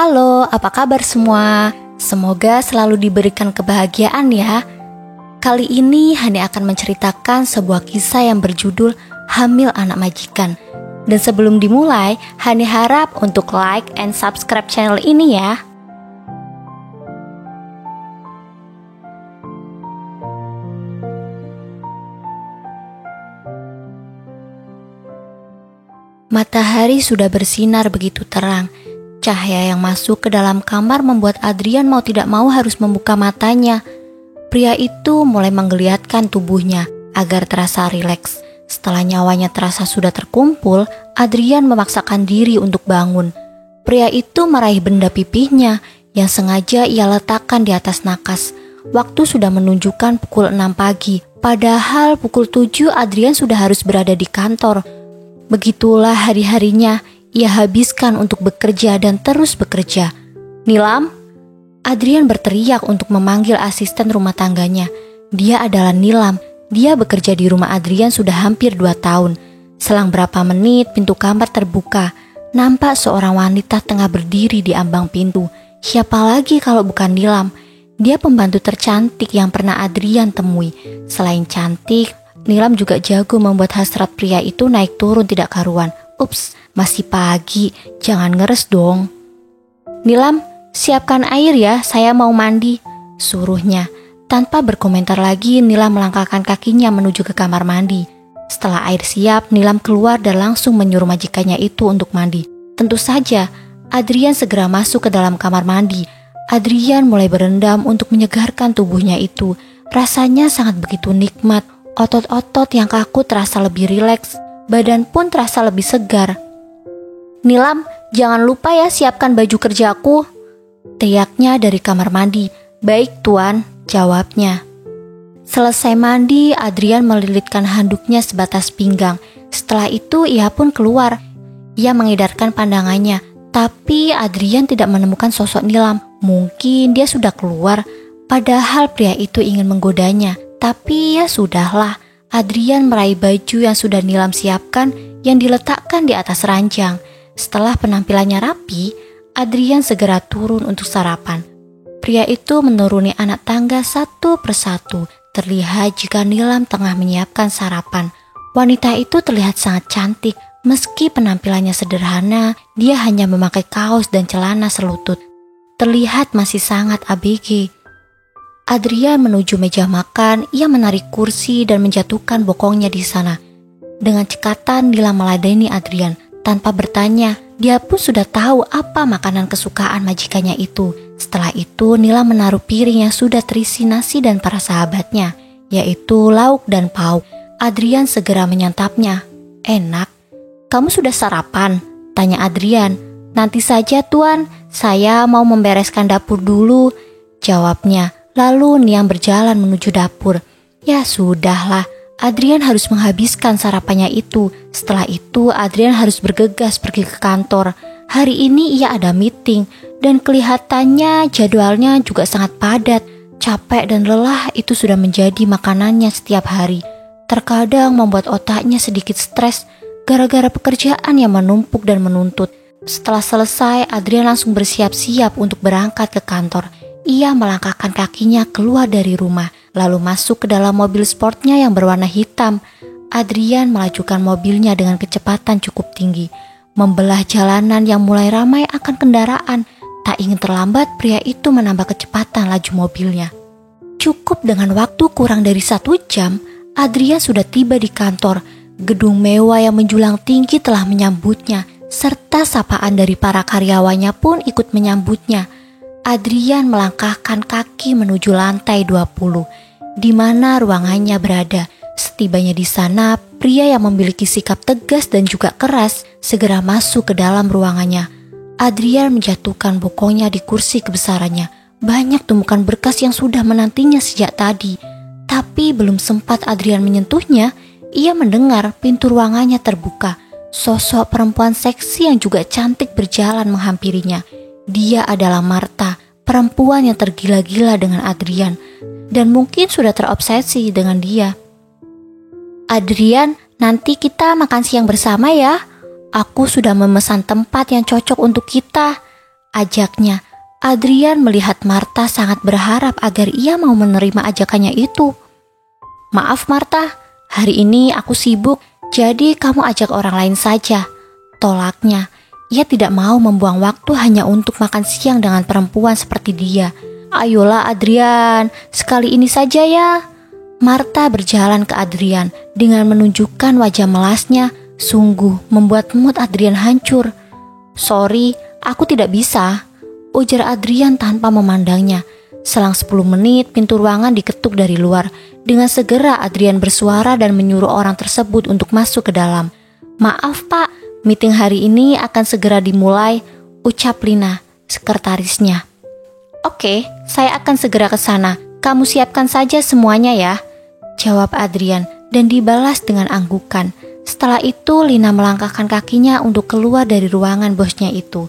Halo, apa kabar semua? Semoga selalu diberikan kebahagiaan ya. Kali ini Hani akan menceritakan sebuah kisah yang berjudul Hamil Anak Majikan. Dan sebelum dimulai, Hani harap untuk like and subscribe channel ini ya. Matahari sudah bersinar begitu terang. Cahaya yang masuk ke dalam kamar membuat Adrian mau tidak mau harus membuka matanya. Pria itu mulai menggeliatkan tubuhnya agar terasa rileks. Setelah nyawanya terasa sudah terkumpul, Adrian memaksakan diri untuk bangun. Pria itu meraih benda pipihnya yang sengaja ia letakkan di atas nakas. Waktu sudah menunjukkan pukul 6 pagi, padahal pukul 7 Adrian sudah harus berada di kantor. Begitulah hari-harinya ia habiskan untuk bekerja dan terus bekerja. "Nilam?" Adrian berteriak untuk memanggil asisten rumah tangganya. Dia adalah Nilam. Dia bekerja di rumah Adrian sudah hampir 2 tahun. Selang berapa menit pintu kamar terbuka. Nampak seorang wanita tengah berdiri di ambang pintu. Siapa lagi kalau bukan Nilam? Dia pembantu tercantik yang pernah Adrian temui. Selain cantik, Nilam juga jago membuat hasrat pria itu naik turun tidak karuan. "Ups, masih pagi, jangan ngeres dong." "Nilam, siapkan air ya, saya mau mandi," suruhnya. Tanpa berkomentar lagi, Nilam melangkahkan kakinya menuju ke kamar mandi. Setelah air siap, Nilam keluar dan langsung menyuruh majikannya itu untuk mandi. Tentu saja, Adrian segera masuk ke dalam kamar mandi. Adrian mulai berendam untuk menyegarkan tubuhnya itu. Rasanya sangat begitu nikmat. Otot-otot yang kaku terasa lebih rileks. Badan pun terasa lebih segar. "Nilam, jangan lupa ya siapkan baju kerjaku," teriaknya dari kamar mandi. "Baik tuan," jawabnya. Selesai mandi, Adrian melilitkan handuknya sebatas pinggang. Setelah itu ia pun keluar. Ia mengedarkan pandangannya, tapi Adrian tidak menemukan sosok Nilam. Mungkin dia sudah keluar, padahal pria itu ingin menggodanya. Tapi ya sudahlah. Adrian meraih baju yang sudah Nilam siapkan yang diletakkan di atas ranjang. Setelah penampilannya rapi, Adrian segera turun untuk sarapan. Pria itu menuruni anak tangga satu persatu. Terlihat jika Nilam tengah menyiapkan sarapan. Wanita itu terlihat sangat cantik. Meski penampilannya sederhana, dia hanya memakai kaos dan celana selutut. Terlihat masih sangat ABG. Adrian menuju meja makan. Ia menarik kursi dan menjatuhkan bokongnya di sana. Dengan cekatan Nilam meladeni Adrian. Tanpa bertanya, dia pun sudah tahu apa makanan kesukaan majikannya itu. Setelah itu Nilam menaruh piring yang sudah terisi nasi dan para sahabatnya, yaitu lauk dan pauk. Adrian segera menyantapnya. "Enak. Kamu sudah sarapan?" tanya Adrian. "Nanti saja tuan, saya mau membereskan dapur dulu," jawabnya. Lalu Niam berjalan menuju dapur. Ya sudahlah, Adrian harus menghabiskan sarapannya itu. Setelah itu Adrian harus bergegas pergi ke kantor. Hari ini ia ada meeting dan kelihatannya jadwalnya juga sangat padat. Capek dan lelah itu sudah menjadi makanannya setiap hari. Terkadang membuat otaknya sedikit stres gara-gara pekerjaan yang menumpuk dan menuntut. Setelah selesai, Adrian langsung bersiap-siap untuk berangkat ke kantor. Ia melangkahkan kakinya keluar dari rumah, lalu masuk ke dalam mobil sportnya yang berwarna hitam. Adrian melajukan mobilnya dengan kecepatan cukup tinggi, membelah jalanan yang mulai ramai akan kendaraan. Tak ingin terlambat, pria itu menambah kecepatan laju mobilnya. Cukup dengan waktu kurang dari 1 jam, Adrian sudah tiba di kantor. Gedung mewah yang menjulang tinggi telah menyambutnya, serta sapaan dari para karyawannya pun ikut menyambutnya. Adrian melangkahkan kaki menuju lantai 20, di mana ruangannya berada. Setibanya di sana, pria yang memiliki sikap tegas dan juga keras segera masuk ke dalam ruangannya. Adrian menjatuhkan bokongnya di kursi kebesarannya. Banyak tumpukan berkas yang sudah menantinya sejak tadi. Tapi belum sempat Adrian menyentuhnya, ia mendengar pintu ruangannya terbuka. Sosok perempuan seksi yang juga cantik berjalan menghampirinya. Dia adalah Marta, perempuan yang tergila-gila dengan Adrian dan mungkin sudah terobsesi dengan dia. "Adrian, nanti kita makan siang bersama ya. Aku sudah memesan tempat yang cocok untuk kita," ajaknya. Adrian melihat Martha sangat berharap agar ia mau menerima ajakannya itu. "Maaf Martha, hari ini aku sibuk, jadi kamu ajak orang lain saja," tolaknya. Ia tidak mau membuang waktu hanya untuk makan siang dengan perempuan seperti dia. "Ayolah Adrian, sekali ini saja ya." Martha berjalan ke Adrian dengan menunjukkan wajah melasnya, sungguh membuat mood Adrian hancur. "Sorry, aku tidak bisa," ujar Adrian tanpa memandangnya. Selang 10 menit pintu ruangan diketuk dari luar. Dengan segera Adrian bersuara dan menyuruh orang tersebut untuk masuk ke dalam. "Maaf Pak, meeting hari ini akan segera dimulai," ucap Lina, sekretarisnya. "Oke, saya akan segera ke sana. Kamu siapkan saja semuanya ya," jawab Adrian dan dibalas dengan anggukan. Setelah itu Lina melangkahkan kakinya untuk keluar dari ruangan bosnya itu.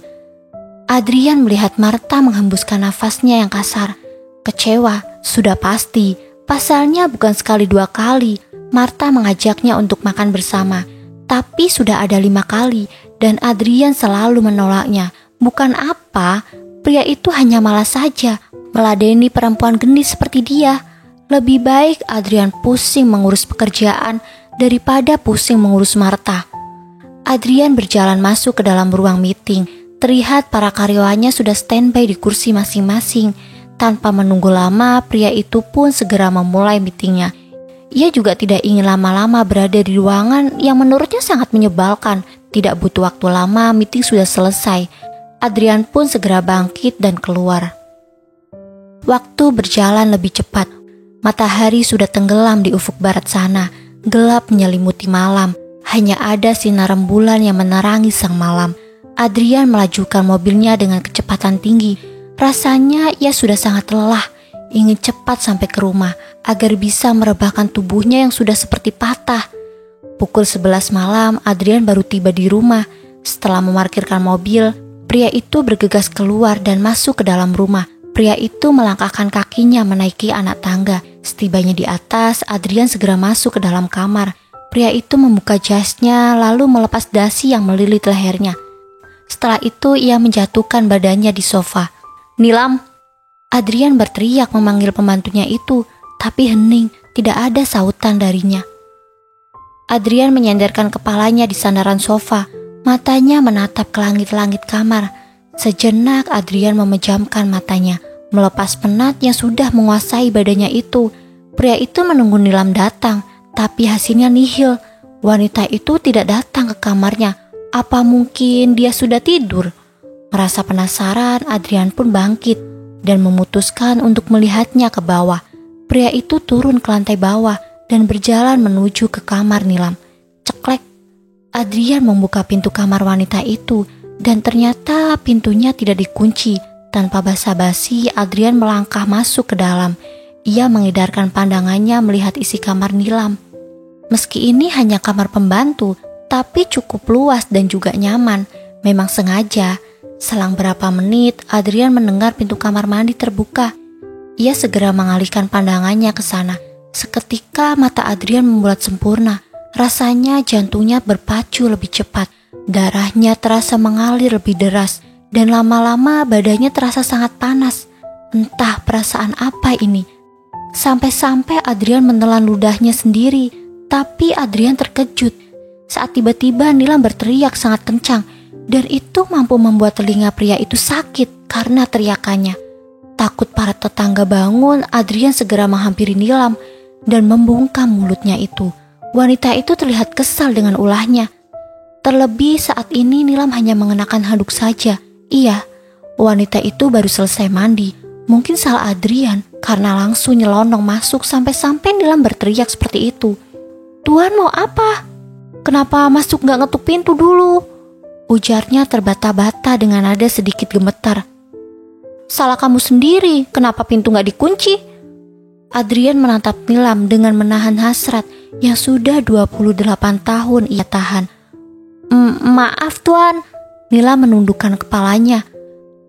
Adrian melihat Martha menghembuskan nafasnya yang kasar. Kecewa, sudah pasti. Pasalnya bukan sekali 2 kali Martha mengajaknya untuk makan bersama, tapi sudah ada 5 kali dan Adrian selalu menolaknya. Bukan apa, pria itu hanya malas saja meladeni perempuan gendis seperti dia. Lebih baik Adrian pusing mengurus pekerjaan daripada pusing mengurus Martha. Adrian berjalan masuk ke dalam ruang meeting. Terlihat para karyawannya sudah standby di kursi masing-masing. Tanpa menunggu lama, pria itu pun segera memulai meetingnya. Ia juga tidak ingin lama-lama berada di ruangan yang menurutnya sangat menyebalkan. Tidak butuh waktu lama, meeting sudah selesai. Adrian pun segera bangkit dan keluar. Waktu berjalan lebih cepat. Matahari sudah tenggelam di ufuk barat sana. Gelap menyelimuti malam. Hanya ada sinar rembulan yang menerangi sang malam. Adrian melajukan mobilnya dengan kecepatan tinggi. Rasanya ia sudah sangat lelah, ingin cepat sampai ke rumah agar bisa merebahkan tubuhnya yang sudah seperti patah. Pukul 11 malam Adrian baru tiba di rumah. Setelah memarkirkan mobil, pria itu bergegas keluar dan masuk ke dalam rumah. Pria itu melangkahkan kakinya menaiki anak tangga. Setibanya di atas, Adrian segera masuk ke dalam kamar. Pria itu membuka jasnya lalu melepas dasi yang melilit lehernya. Setelah itu ia menjatuhkan badannya di sofa. "Nilam!" Adrian berteriak memanggil pembantunya itu, tapi hening, tidak ada sautan darinya. Adrian menyandarkan kepalanya di sandaran sofa, matanya menatap ke langit-langit kamar. Sejenak Adrian memejamkan matanya, melepas penat yang sudah menguasai badannya itu. Pria itu menunggu Nilam datang, tapi hasilnya nihil. Wanita itu tidak datang ke kamarnya. Apa mungkin dia sudah tidur? Merasa penasaran, Adrian pun bangkit dan memutuskan untuk melihatnya ke bawah. Pria itu turun ke lantai bawah dan berjalan menuju ke kamar Nilam. Ceklek. Adrian membuka pintu kamar wanita itu dan ternyata pintunya tidak dikunci. Tanpa basa-basi, Adrian melangkah masuk ke dalam. Ia mengedarkan pandangannya melihat isi kamar Nilam. Meski ini hanya kamar pembantu, tapi cukup luas dan juga nyaman. Memang sengaja. Selang berapa menit, Adrian mendengar pintu kamar mandi terbuka. Ia segera mengalihkan pandangannya ke sana. Seketika mata Adrian membulat sempurna. Rasanya jantungnya berpacu lebih cepat. Darahnya terasa mengalir lebih deras. Dan lama-lama badannya terasa sangat panas. Entah perasaan apa ini. Sampai-sampai Adrian menelan ludahnya sendiri. Tapi Adrian terkejut saat tiba-tiba Nilam berteriak sangat kencang. Dan itu mampu membuat telinga pria itu sakit karena teriakannya. Takut para tetangga bangun, Adrian segera menghampiri Nilam dan membungkam mulutnya itu. Wanita itu terlihat kesal dengan ulahnya. Terlebih saat ini Nilam hanya mengenakan handuk saja. Iya, wanita itu baru selesai mandi. Mungkin salah Adrian karena langsung nyelonong masuk sampai-sampai Nilam berteriak seperti itu. "Tuan mau apa? Kenapa masuk gak ngetuk pintu dulu?" ujarnya terbata-bata dengan nada sedikit gemetar. "Salah kamu sendiri, kenapa pintu gak dikunci?" Adrian menatap Nilam dengan menahan hasrat yang sudah 28 tahun ia tahan. Maaf tuan." Nilam menundukkan kepalanya.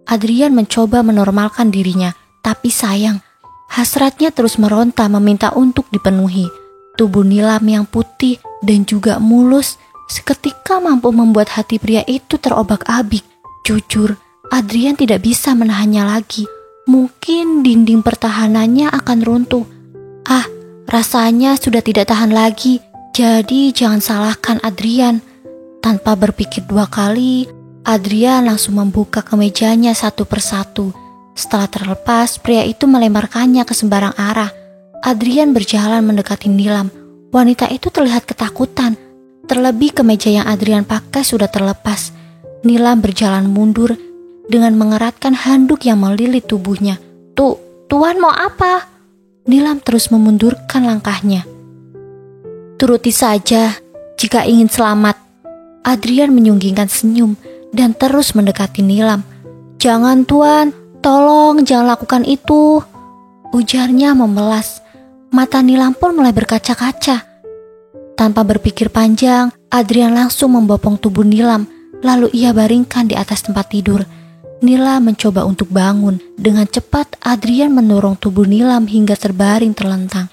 Adrian mencoba menormalkan dirinya, tapi sayang, hasratnya terus meronta meminta untuk dipenuhi. Tubuh Nilam yang putih dan juga mulus seketika mampu membuat hati pria itu terobak-abik. Jujur, Adrian tidak bisa menahannya lagi. Mungkin dinding pertahanannya akan runtuh. Rasanya sudah tidak tahan lagi. Jadi jangan salahkan Adrian. Tanpa berpikir dua kali, Adrian langsung membuka kemejanya satu persatu. Setelah terlepas, pria itu melemparkannya ke sembarang arah. Adrian berjalan mendekati Nilam. Wanita itu terlihat ketakutan. Terlebih kemeja yang Adrian pakai sudah terlepas. Nilam berjalan mundur dengan mengeratkan handuk yang melilit tubuhnya. Tuan mau apa? Nilam terus memundurkan langkahnya. Turuti saja jika ingin selamat. Adrian menyunggingkan senyum dan terus mendekati Nilam. Jangan tuan, tolong jangan lakukan itu, ujarnya memelas. Mata Nilam pun mulai berkaca-kaca. Tanpa berpikir panjang, Adrian langsung membopong tubuh Nilam, lalu ia baringkan di atas tempat tidur. Nilam mencoba untuk bangun. Dengan cepat Adrian mendorong tubuh Nilam hingga terbaring terlentang.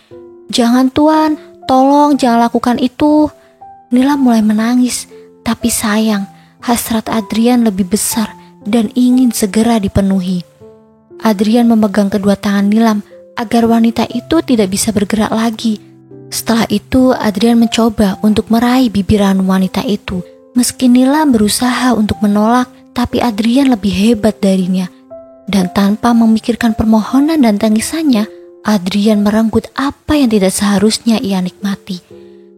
Jangan tuan, tolong jangan lakukan itu. Nilam mulai menangis, tapi sayang, hasrat Adrian lebih besar dan ingin segera dipenuhi. Adrian memegang kedua tangan Nilam agar wanita itu tidak bisa bergerak lagi. Setelah itu Adrian mencoba untuk meraih bibiran wanita itu. Meski Nilam berusaha untuk menolak, tapi Adrian lebih hebat darinya. Dan tanpa memikirkan permohonan dan tangisannya, Adrian merenggut apa yang tidak seharusnya ia nikmati.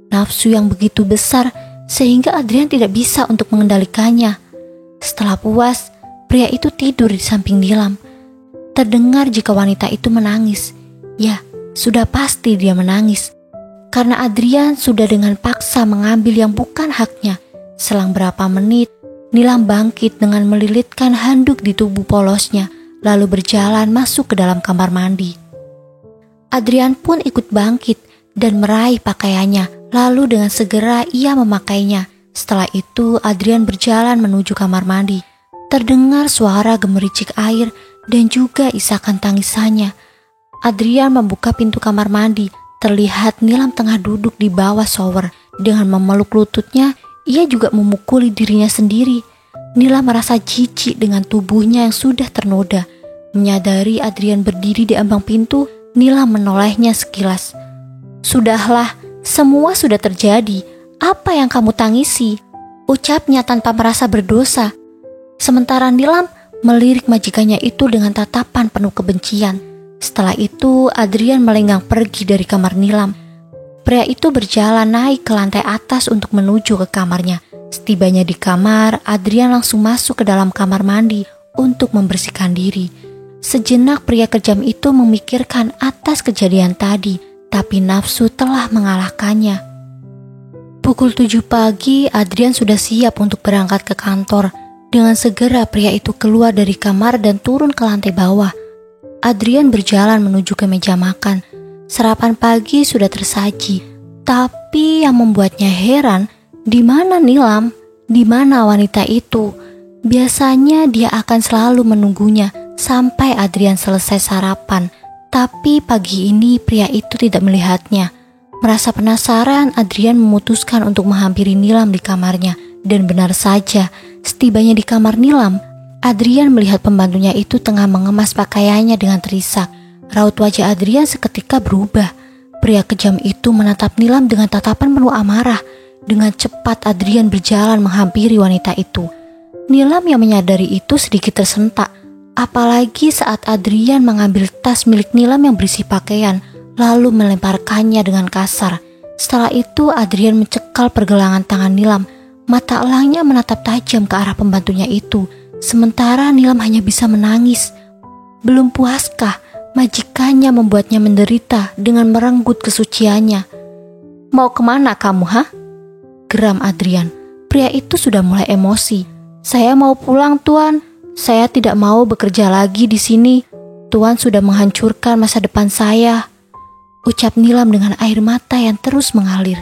Nafsu yang begitu besar sehingga Adrian tidak bisa untuk mengendalikannya. Setelah puas, pria itu tidur di samping Nilam. Terdengar jika wanita itu menangis. Ya, sudah pasti dia menangis. Karena Adrian sudah dengan paksa mengambil yang bukan haknya. Selang berapa menit, Nilam bangkit dengan melilitkan handuk di tubuh polosnya, lalu berjalan masuk ke dalam kamar mandi. Adrian pun ikut bangkit dan meraih pakaiannya, lalu dengan segera ia memakainya. Setelah itu Adrian berjalan menuju kamar mandi. Terdengar suara gemericik air dan juga isakan tangisannya. Adrian membuka pintu kamar mandi. Terlihat Nilam tengah duduk di bawah shower. Dengan memeluk lututnya, ia juga memukuli dirinya sendiri. Nilam merasa jijik dengan tubuhnya yang sudah ternoda. Menyadari Adrian berdiri di ambang pintu, Nilam menolehnya sekilas. Sudahlah, semua sudah terjadi. Apa yang kamu tangisi? Ucapnya tanpa merasa berdosa. Sementara Nilam melirik majikannya itu dengan tatapan penuh kebencian. Setelah itu Adrian melenggang pergi dari kamar Nilam. Pria itu berjalan naik ke lantai atas untuk menuju ke kamarnya. Setibanya di kamar, Adrian langsung masuk ke dalam kamar mandi untuk membersihkan diri. Sejenak pria kejam itu memikirkan atas kejadian tadi, tapi nafsu telah mengalahkannya. Pukul 7 pagi, Adrian sudah siap untuk berangkat ke kantor. Dengan segera pria itu keluar dari kamar dan turun ke lantai bawah. Adrian berjalan menuju ke meja makan. Sarapan pagi sudah tersaji, tapi yang membuatnya heran, di mana Nilam? Di mana wanita itu? Biasanya dia akan selalu menunggunya sampai Adrian selesai sarapan, tapi pagi ini pria itu tidak melihatnya. Merasa penasaran, Adrian memutuskan untuk menghampiri Nilam di kamarnya. Dan benar saja, setibanya di kamar Nilam, Adrian melihat pembantunya itu tengah mengemas pakaiannya dengan terisak. Raut wajah Adrian seketika berubah. Pria kejam itu menatap Nilam dengan tatapan penuh amarah. Dengan cepat Adrian berjalan menghampiri wanita itu. Nilam yang menyadari itu sedikit tersentak. Apalagi saat Adrian mengambil tas milik Nilam yang berisi pakaian, lalu melemparkannya dengan kasar. Setelah itu Adrian mencekal pergelangan tangan Nilam. Mata elangnya menatap tajam ke arah pembantunya itu. Sementara Nilam hanya bisa menangis. Belum puaskah majikannya membuatnya menderita dengan merenggut kesuciannya? Mau kemana kamu, ha? Geram Adrian. Pria itu sudah mulai emosi. Saya mau pulang, Tuan. Saya tidak mau bekerja lagi di sini. Tuan sudah menghancurkan masa depan saya. Ucap Nilam dengan air mata yang terus mengalir.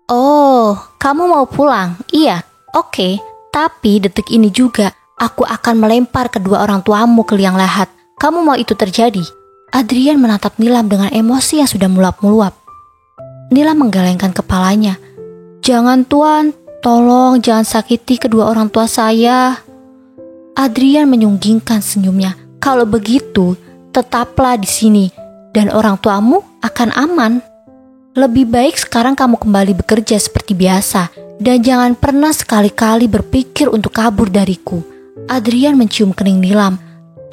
Oh, kamu mau pulang? Iya, oke. Tapi detik ini juga aku akan melempar kedua orang tuamu ke liang lahat. Kamu mau itu terjadi? Adrian menatap Nilam dengan emosi yang sudah meluap-meluap. Nilam menggelengkan kepalanya. Jangan Tuan, tolong jangan sakiti kedua orang tua saya. Adrian menyunggingkan senyumnya. Kalau begitu, tetaplah di sini dan orang tuamu akan aman. Lebih baik sekarang kamu kembali bekerja seperti biasa dan jangan pernah sekali-kali berpikir untuk kabur dariku. Adrian mencium kening Nilam,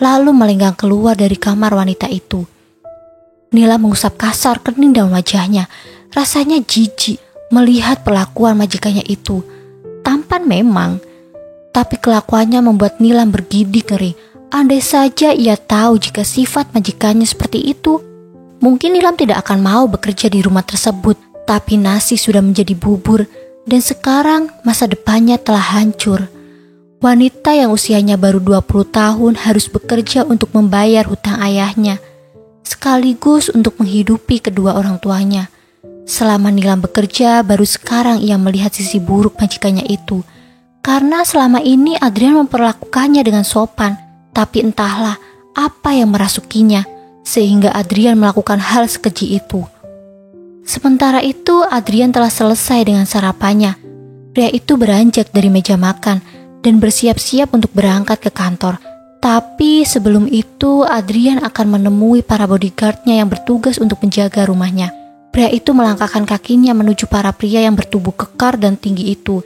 lalu melenggang keluar dari kamar wanita itu. Nilam mengusap kasar kening dalam wajahnya. Rasanya jijik melihat perlakuan majikannya itu. Tampan memang, tapi kelakuannya membuat Nilam bergidik ngeri. Andai saja ia tahu jika sifat majikannya seperti itu, mungkin Nilam tidak akan mau bekerja di rumah tersebut. Tapi nasi sudah menjadi bubur dan sekarang masa depannya telah hancur. Wanita yang usianya baru 20 tahun harus bekerja untuk membayar hutang ayahnya, sekaligus untuk menghidupi kedua orang tuanya. Selama Nilam bekerja, baru sekarang ia melihat sisi buruk majikannya itu. Karena selama ini Adrian memperlakukannya dengan sopan, tapi entahlah apa yang merasukinya, sehingga Adrian melakukan hal sekeji itu. Sementara itu Adrian telah selesai dengan sarapannya. Pria itu beranjak dari meja makan dan bersiap-siap untuk berangkat ke kantor. Tapi sebelum itu Adrian akan menemui para bodyguardnya yang bertugas untuk menjaga rumahnya. Pria itu melangkahkan kakinya menuju para pria yang bertubuh kekar dan tinggi itu.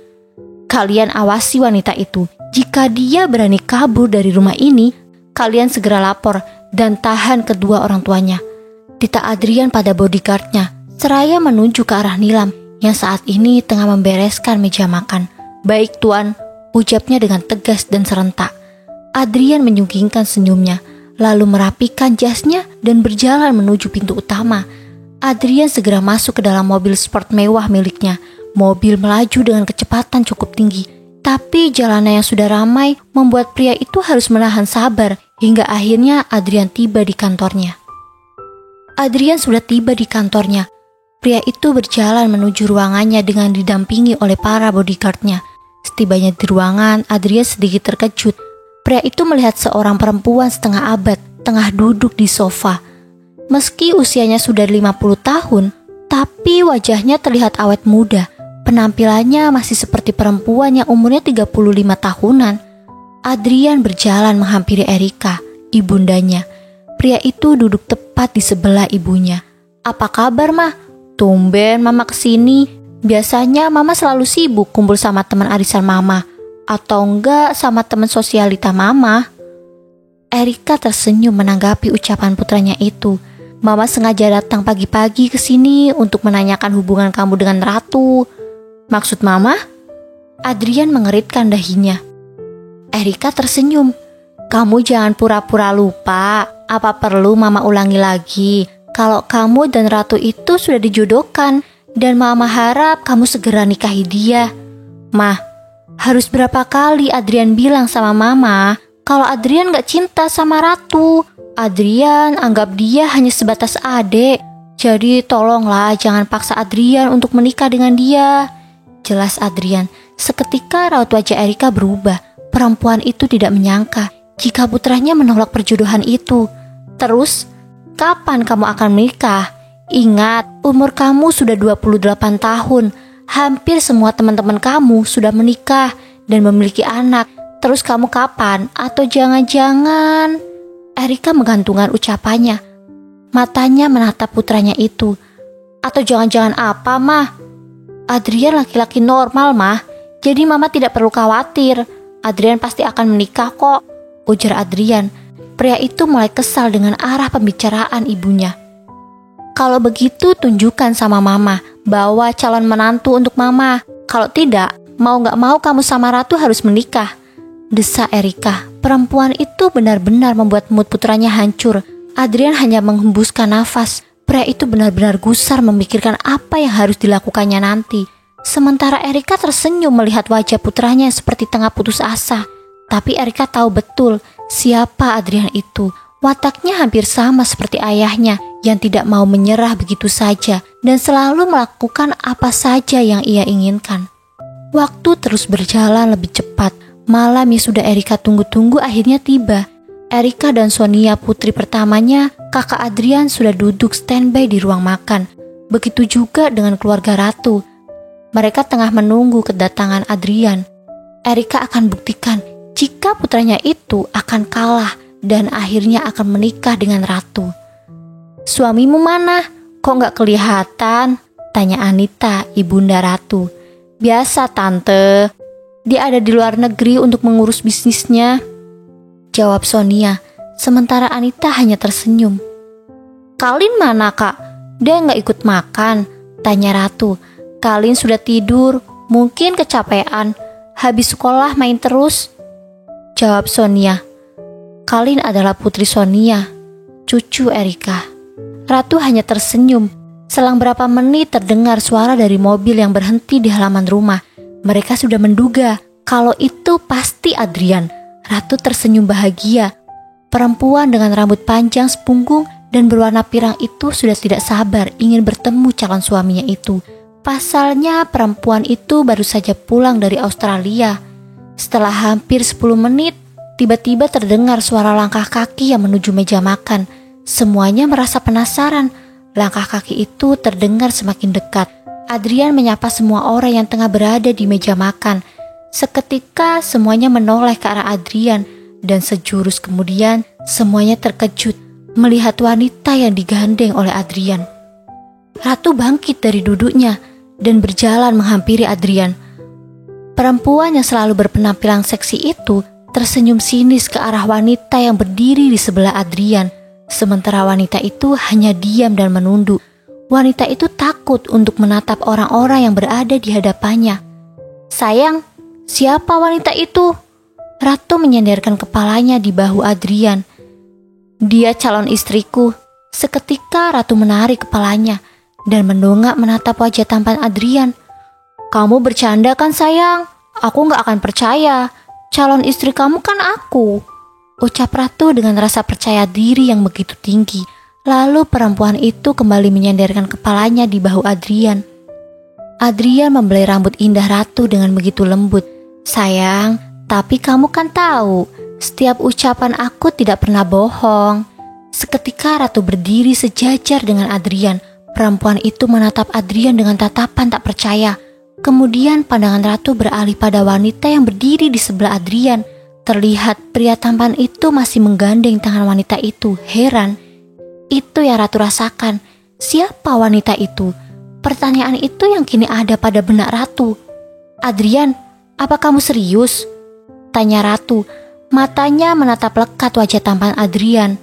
Kalian awasi wanita itu. Jika dia berani kabur dari rumah ini, kalian segera lapor dan tahan kedua orang tuanya. Tita Adrian pada bodyguardnya, seraya menuju ke arah Nilam yang saat ini tengah membereskan meja makan. Baik tuan, ucapnya dengan tegas dan serentak. Adrian menyunggingkan senyumnya, lalu merapikan jasnya dan berjalan menuju pintu utama. Adrian segera masuk ke dalam mobil sport mewah miliknya. Mobil melaju dengan kecepatan cukup tinggi, tapi jalannya yang sudah ramai membuat pria itu harus menahan sabar hingga akhirnya Adrian tiba di kantornya. Adrian sudah tiba di kantornya. Pria itu berjalan menuju ruangannya dengan didampingi oleh para bodyguardnya. Setibanya di ruangan, Adrian sedikit terkejut. Pria itu melihat seorang perempuan setengah abad tengah duduk di sofa. Meski usianya sudah 50 tahun, tapi wajahnya terlihat awet muda. Penampilannya masih seperti perempuan yang umurnya 35 tahunan. Adrian berjalan menghampiri Erika, ibundanya. Pria itu duduk tepat di sebelah ibunya. Apa kabar, Mah? Tumben Mama kesini. Biasanya Mama selalu sibuk kumpul sama teman arisan Mama. Atau enggak sama teman sosialita Mama. Erika tersenyum menanggapi ucapan putranya itu. Mama sengaja datang pagi-pagi ke sini untuk menanyakan hubungan kamu dengan Ratu. Maksud Mama? Adrian mengeritkan dahinya. Erika tersenyum. Kamu jangan pura-pura lupa. Apa perlu Mama ulangi lagi? Kalau kamu dan Ratu itu sudah dijodohkan dan Mama harap kamu segera nikahi dia. Mah, harus berapa kali Adrian bilang sama Mama kalau Adrian gak cinta sama Ratu. Adrian anggap dia hanya sebatas adik. Jadi tolonglah jangan paksa Adrian untuk menikah dengan dia. Jelas Adrian. Seketika raut wajah Erika berubah. Perempuan itu tidak menyangka jika putranya menolak perjodohan itu. Terus, kapan kamu akan menikah? Ingat, umur kamu sudah 28 tahun. Hampir semua teman-teman kamu sudah menikah dan memiliki anak. Terus kamu kapan? Atau jangan-jangan... Erika menggantungkan ucapannya. Matanya menatap putranya itu. Atau jangan-jangan apa, Mah? Adrian laki-laki normal, Mah. Jadi Mama tidak perlu khawatir. Adrian pasti akan menikah kok, ujar Adrian. Pria itu mulai kesal dengan arah pembicaraan ibunya. Kalau begitu tunjukkan sama Mama bahwa calon menantu untuk Mama. Kalau tidak, mau gak mau kamu sama Ratu harus menikah, desa Erika. Perempuan itu benar-benar membuat mood putranya hancur. Adrian hanya menghembuskan nafas. Pria itu benar-benar gusar memikirkan apa yang harus dilakukannya nanti. Sementara Erika tersenyum melihat wajah putranya seperti tengah putus asa. Tapi Erika tahu betul siapa Adrian itu. Wataknya hampir sama seperti ayahnya yang tidak mau menyerah begitu saja dan selalu melakukan apa saja yang ia inginkan. Waktu terus berjalan lebih cepat. Malam yang sudah Erika tunggu-tunggu akhirnya tiba. Erika dan Sonia, putri pertamanya, kakak Adrian, sudah duduk standby di ruang makan. Begitu juga dengan keluarga Ratu. Mereka tengah menunggu kedatangan Adrian. Erika akan buktikan jika putranya itu akan kalah dan akhirnya akan menikah dengan ratu. "Suamimu mana? Kok nggak kelihatan?" tanya Anita, ibunda ratu. "Biasa tante, dia ada di luar negeri untuk mengurus bisnisnya," jawab Sonia, sementara Anita hanya tersenyum. "Kalin mana kak? Dia nggak ikut makan?" tanya ratu. "Kalin sudah tidur, mungkin kecapean, habis sekolah main terus," jawab Sonia. Kalin adalah putri Sonia, cucu Erika. Ratu hanya tersenyum. Selang berapa menit terdengar suara dari mobil yang berhenti di halaman rumah. Mereka sudah menduga kalau itu pasti Adrian. Ratu tersenyum bahagia. Perempuan dengan rambut panjang sepunggung dan berwarna pirang itu sudah tidak sabar ingin bertemu calon suaminya itu. Pasalnya perempuan itu baru saja pulang dari Australia. Setelah hampir 10 menit, tiba-tiba terdengar suara langkah kaki yang menuju meja makan. Semuanya merasa penasaran. Langkah kaki itu terdengar semakin dekat. Adrian menyapa semua orang yang tengah berada di meja makan. Seketika semuanya menoleh ke arah Adrian dan sejurus kemudian semuanya terkejut melihat wanita yang digandeng oleh Adrian. Ratu bangkit dari duduknya dan berjalan menghampiri Adrian. Perempuan yang selalu berpenampilan seksi itu tersenyum sinis ke arah wanita yang berdiri di sebelah Adrian. Sementara wanita itu hanya diam dan menunduk. Wanita itu takut untuk menatap orang-orang yang berada di hadapannya. "Sayang, siapa wanita itu?" Ratu menyandarkan kepalanya di bahu Adrian. "Dia calon istriku." Seketika Ratu menarik kepalanya dan mendongak menatap wajah tampan Adrian. "Kamu bercanda kan sayang? Aku gak akan percaya. Calon istri kamu kan aku," ucap Ratu dengan rasa percaya diri yang begitu tinggi. Lalu perempuan itu kembali menyandarkan kepalanya di bahu Adrian. Adrian membelai rambut indah Ratu dengan begitu lembut. "Sayang, tapi kamu kan tahu, setiap ucapan aku tidak pernah bohong." Seketika Ratu berdiri sejajar dengan Adrian. Perempuan itu menatap Adrian dengan tatapan tak percaya. Kemudian pandangan Ratu beralih pada wanita yang berdiri di sebelah Adrian. Terlihat pria tampan itu masih menggandeng tangan wanita itu. Heran. Itu yang Ratu rasakan. Siapa wanita itu? Pertanyaan itu yang kini ada pada benak Ratu. "Adrian, apa kamu serius?" tanya Ratu. Matanya menatap lekat wajah tampan Adrian.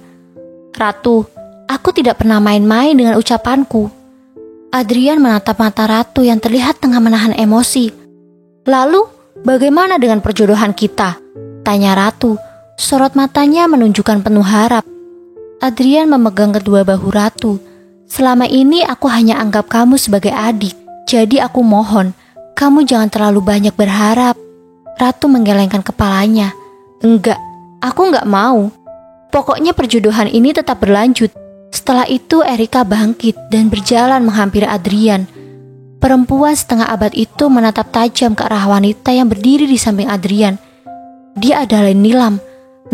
"Ratu, aku tidak pernah main-main dengan ucapanku." Adrian menatap mata Ratu yang terlihat tengah menahan emosi. "Lalu, bagaimana dengan perjodohan kita?" tanya Ratu. Sorot matanya menunjukkan penuh harap. Adrian memegang kedua bahu Ratu. "Selama ini aku hanya anggap kamu sebagai adik. Jadi aku mohon, kamu jangan terlalu banyak berharap." Ratu menggelengkan kepalanya. "Enggak, aku enggak mau. Pokoknya perjodohan ini tetap berlanjut." Setelah itu Erika bangkit dan berjalan menghampiri Adrian. Perempuan setengah abad itu menatap tajam ke arah wanita yang berdiri di samping Adrian. Dia adalah Nilam.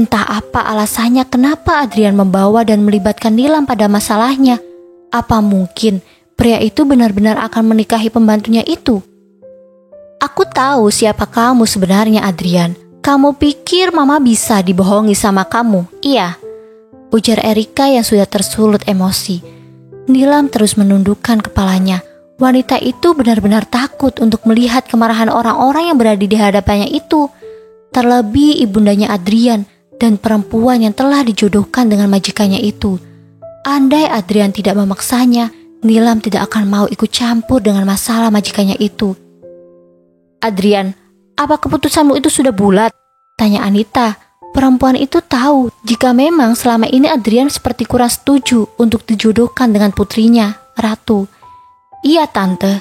Entah apa alasannya kenapa Adrian membawa dan melibatkan Nilam pada masalahnya. Apa mungkin pria itu benar-benar akan menikahi pembantunya itu? "Aku tahu siapa kamu sebenarnya, Adrian. Kamu pikir mama bisa dibohongi sama kamu? Iya," ujar Erika yang sudah tersulut emosi. Nilam terus menundukkan kepalanya. Wanita itu benar-benar takut untuk melihat kemarahan orang-orang yang berada di hadapannya itu. Terlebih ibundanya Adrian dan perempuan yang telah dijodohkan dengan majikannya itu. Andai Adrian tidak memaksanya, Nilam tidak akan mau ikut campur dengan masalah majikannya itu. "Adrian, apa keputusanmu itu sudah bulat?" tanya Anita. Perempuan itu tahu jika memang selama ini Adrian seperti kurang setuju untuk dijodohkan dengan putrinya, Ratu. "Iya tante,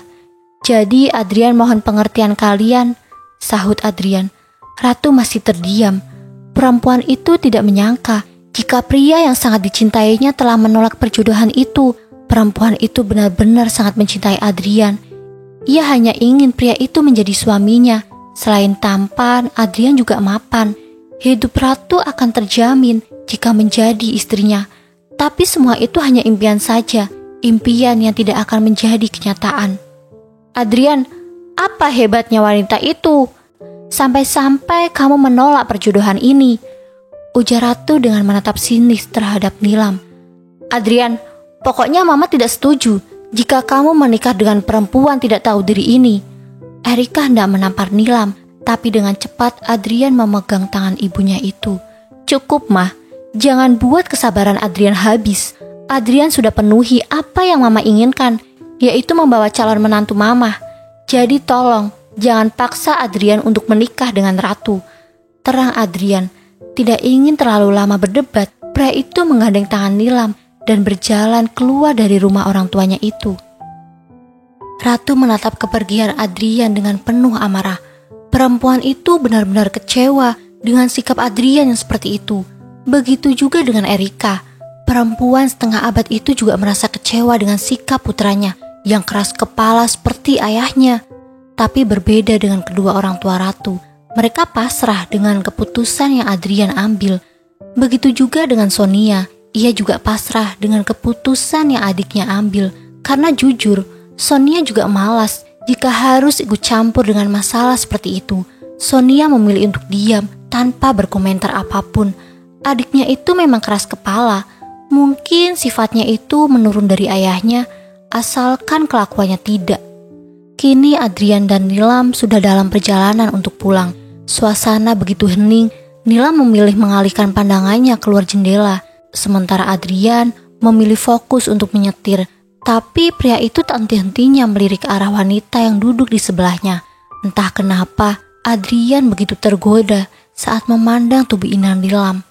jadi Adrian mohon pengertian kalian," sahut Adrian. Ratu masih terdiam. Perempuan itu tidak menyangka jika pria yang sangat dicintainya telah menolak perjodohan itu. Perempuan itu benar-benar sangat mencintai Adrian. Ia hanya ingin pria itu menjadi suaminya. Selain tampan, Adrian juga mapan. Hidup Ratu akan terjamin jika menjadi istrinya. Tapi semua itu hanya impian saja, impian yang tidak akan menjadi kenyataan. "Adrian, apa hebatnya wanita itu?" Sampai-sampai kamu menolak perjodohan ini, ujar Ratu dengan menatap sinis terhadap Nilam. Adrian, pokoknya Mama tidak setuju jika kamu menikah dengan perempuan tidak tahu diri ini. Erika hendak menampar Nilam, tapi dengan cepat Adrian memegang tangan ibunya itu. Cukup, Mah. Jangan buat kesabaran Adrian habis. Adrian sudah penuhi apa yang Mama inginkan, yaitu membawa calon menantu Mama. Jadi tolong, jangan paksa Adrian untuk menikah dengan Ratu. Terang Adrian, tidak ingin terlalu lama berdebat, pria itu menggandeng tangan Nilam dan berjalan keluar dari rumah orang tuanya itu. Ratu menatap kepergian Adrian dengan penuh amarah. Perempuan itu benar-benar kecewa dengan sikap Adrian yang seperti itu. Begitu juga dengan Erika. Perempuan setengah abad itu juga merasa kecewa dengan sikap putranya yang keras kepala seperti ayahnya. Tapi berbeda dengan kedua orang tua Ratu. Mereka pasrah dengan keputusan yang Adrian ambil. Begitu juga dengan Sonia. Ia juga pasrah dengan keputusan yang adiknya ambil. Karena jujur, Sonia juga malas jika harus ikut campur dengan masalah seperti itu. Sonia memilih untuk diam tanpa berkomentar apapun. Adiknya itu memang keras kepala. Mungkin sifatnya itu menurun dari ayahnya, asalkan kelakuannya tidak. Kini Adrian dan Nilam sudah dalam perjalanan untuk pulang. Suasana begitu hening, Nilam memilih mengalihkan pandangannya keluar jendela. Sementara Adrian memilih fokus untuk menyetir. Tapi pria itu tak henti-hentinya melirik arah wanita yang duduk di sebelahnya. Entah kenapa, Adrian begitu tergoda saat memandang tubuh indah Nilam.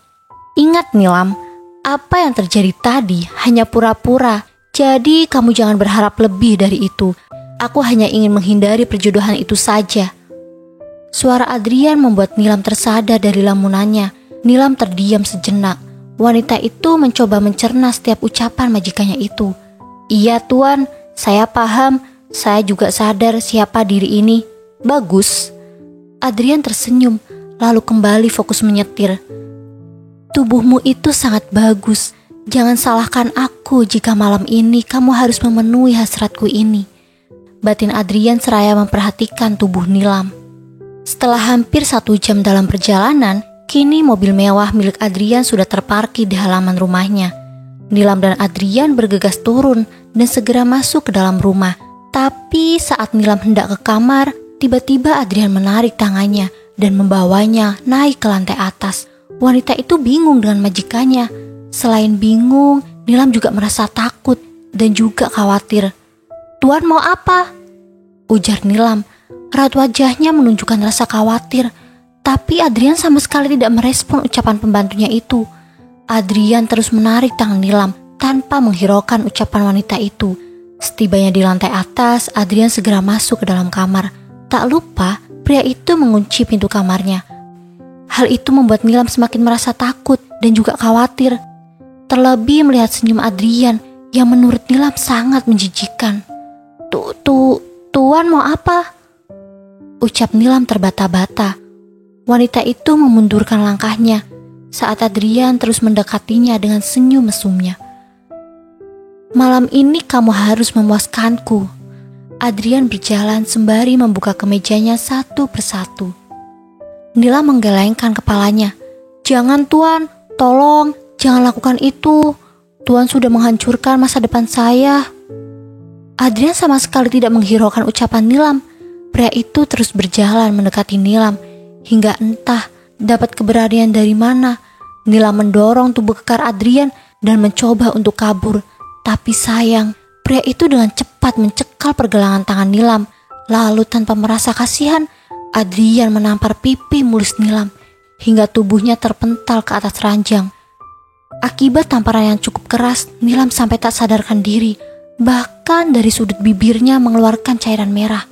Ingat Nilam, apa yang terjadi tadi hanya pura-pura. Jadi kamu jangan berharap lebih dari itu. Aku hanya ingin menghindari perjodohan itu saja. Suara Adrian membuat Nilam tersadar dari lamunannya. Nilam terdiam sejenak. Wanita itu mencoba mencerna setiap ucapan majikannya itu. Iya Tuan, saya paham. Saya juga sadar siapa diri ini. Bagus. Adrian tersenyum, lalu kembali fokus menyetir. Tubuhmu itu sangat bagus. Jangan salahkan aku jika malam ini kamu harus memenuhi hasratku ini. Batin Adrian seraya memperhatikan tubuh Nilam. Setelah hampir 1 jam dalam perjalanan, kini mobil mewah milik Adrian sudah terparkir di halaman rumahnya. Nilam dan Adrian bergegas turun dan segera masuk ke dalam rumah. Tapi saat Nilam hendak ke kamar, tiba-tiba Adrian menarik tangannya dan membawanya naik ke lantai atas. Wanita itu bingung dengan majikannya. Selain bingung, Nilam juga merasa takut dan juga khawatir. Tuan mau apa? Ujar Nilam. Raut wajahnya menunjukkan rasa khawatir. Tapi Adrian sama sekali tidak merespon ucapan pembantunya itu. Adrian terus menarik tangan Nilam tanpa menghiraukan ucapan wanita itu. Setibanya di lantai atas, Adrian segera masuk ke dalam kamar. Tak lupa, pria itu mengunci pintu kamarnya. Hal itu membuat Nilam semakin merasa takut dan juga khawatir. Terlebih melihat senyum Adrian yang menurut Nilam sangat menjijikan. Tuan mau apa? Ucap Nilam terbata-bata. Wanita itu memundurkan langkahnya saat Adrian terus mendekatinya dengan senyum mesumnya. Malam ini kamu harus memuaskanku. Adrian berjalan sembari membuka kemejanya satu persatu. Nilam menggelengkan kepalanya. Jangan Tuan, tolong, jangan lakukan itu. Tuan sudah menghancurkan masa depan saya. Adrian sama sekali tidak menghiraukan ucapan Nilam. Pria itu terus berjalan mendekati Nilam. Hingga entah dapat keberanian dari mana, Nilam mendorong tubuh kekar Adrian dan mencoba untuk kabur. Tapi sayang, pria itu dengan cepat mencekal pergelangan tangan Nilam. Lalu tanpa merasa kasihan, Adrian menampar pipi mulus Nilam hingga tubuhnya terpental ke atas ranjang. Akibat tamparan yang cukup keras, Nilam sampai tak sadarkan diri. Bahkan dari sudut bibirnya mengeluarkan cairan merah.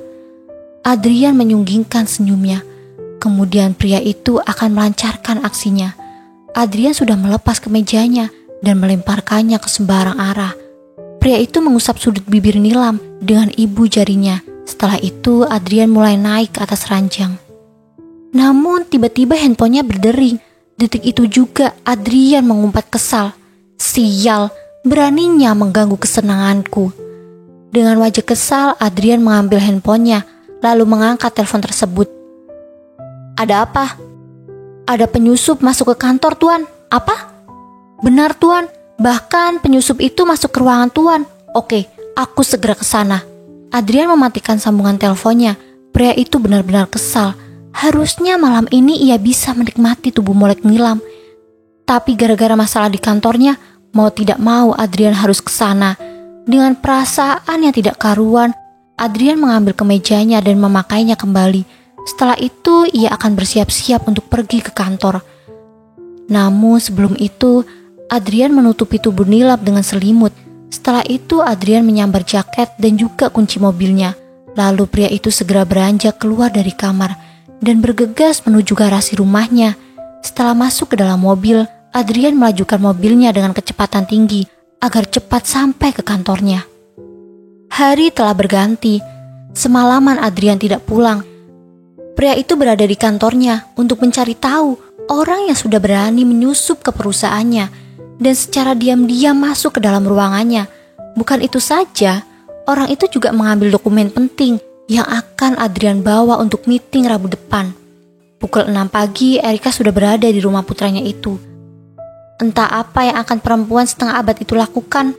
Adrian menyunggingkan senyumnya. Kemudian pria itu akan melancarkan aksinya. Adrian sudah melepas kemejanya dan melemparkannya ke sembarang arah. Pria itu mengusap sudut bibir Nilam dengan ibu jarinya. Setelah itu Adrian mulai naik ke atas ranjang. Namun tiba-tiba handphonenya berdering. Detik itu juga Adrian mengumpat kesal. Sial, beraninya mengganggu kesenanganku. Dengan wajah kesal, Adrian mengambil handphonenya lalu mengangkat telepon tersebut. Ada apa? Ada penyusup masuk ke kantor, Tuan. Apa? Benar, Tuan. Bahkan penyusup itu masuk ke ruangan Tuan. Oke, aku segera ke sana. Adrian mematikan sambungan teleponnya. Pria itu benar-benar kesal. Harusnya malam ini ia bisa menikmati tubuh molek Nilam. Tapi gara-gara masalah di kantornya, mau tidak mau Adrian harus ke sana. Dengan perasaan yang tidak karuan, Adrian mengambil kemejanya dan memakainya kembali. Setelah itu, ia akan bersiap-siap untuk pergi ke kantor. Namun sebelum itu, Adrian menutupi tubuh Nilam dengan selimut. Setelah itu, Adrian menyambar jaket dan juga kunci mobilnya. Lalu pria itu segera beranjak keluar dari kamar dan bergegas menuju garasi rumahnya. Setelah masuk ke dalam mobil, Adrian melajukan mobilnya dengan kecepatan tinggi agar cepat sampai ke kantornya. Hari telah berganti. Semalaman Adrian tidak pulang. Pria itu berada di kantornya untuk mencari tahu orang yang sudah berani menyusup ke perusahaannya dan secara diam-diam masuk ke dalam ruangannya. Bukan itu saja, orang itu juga mengambil dokumen penting yang akan Adrian bawa untuk meeting Rabu depan. Pukul 6 pagi, Erika sudah berada di rumah putranya itu. Entah apa yang akan perempuan setengah abad itu lakukan.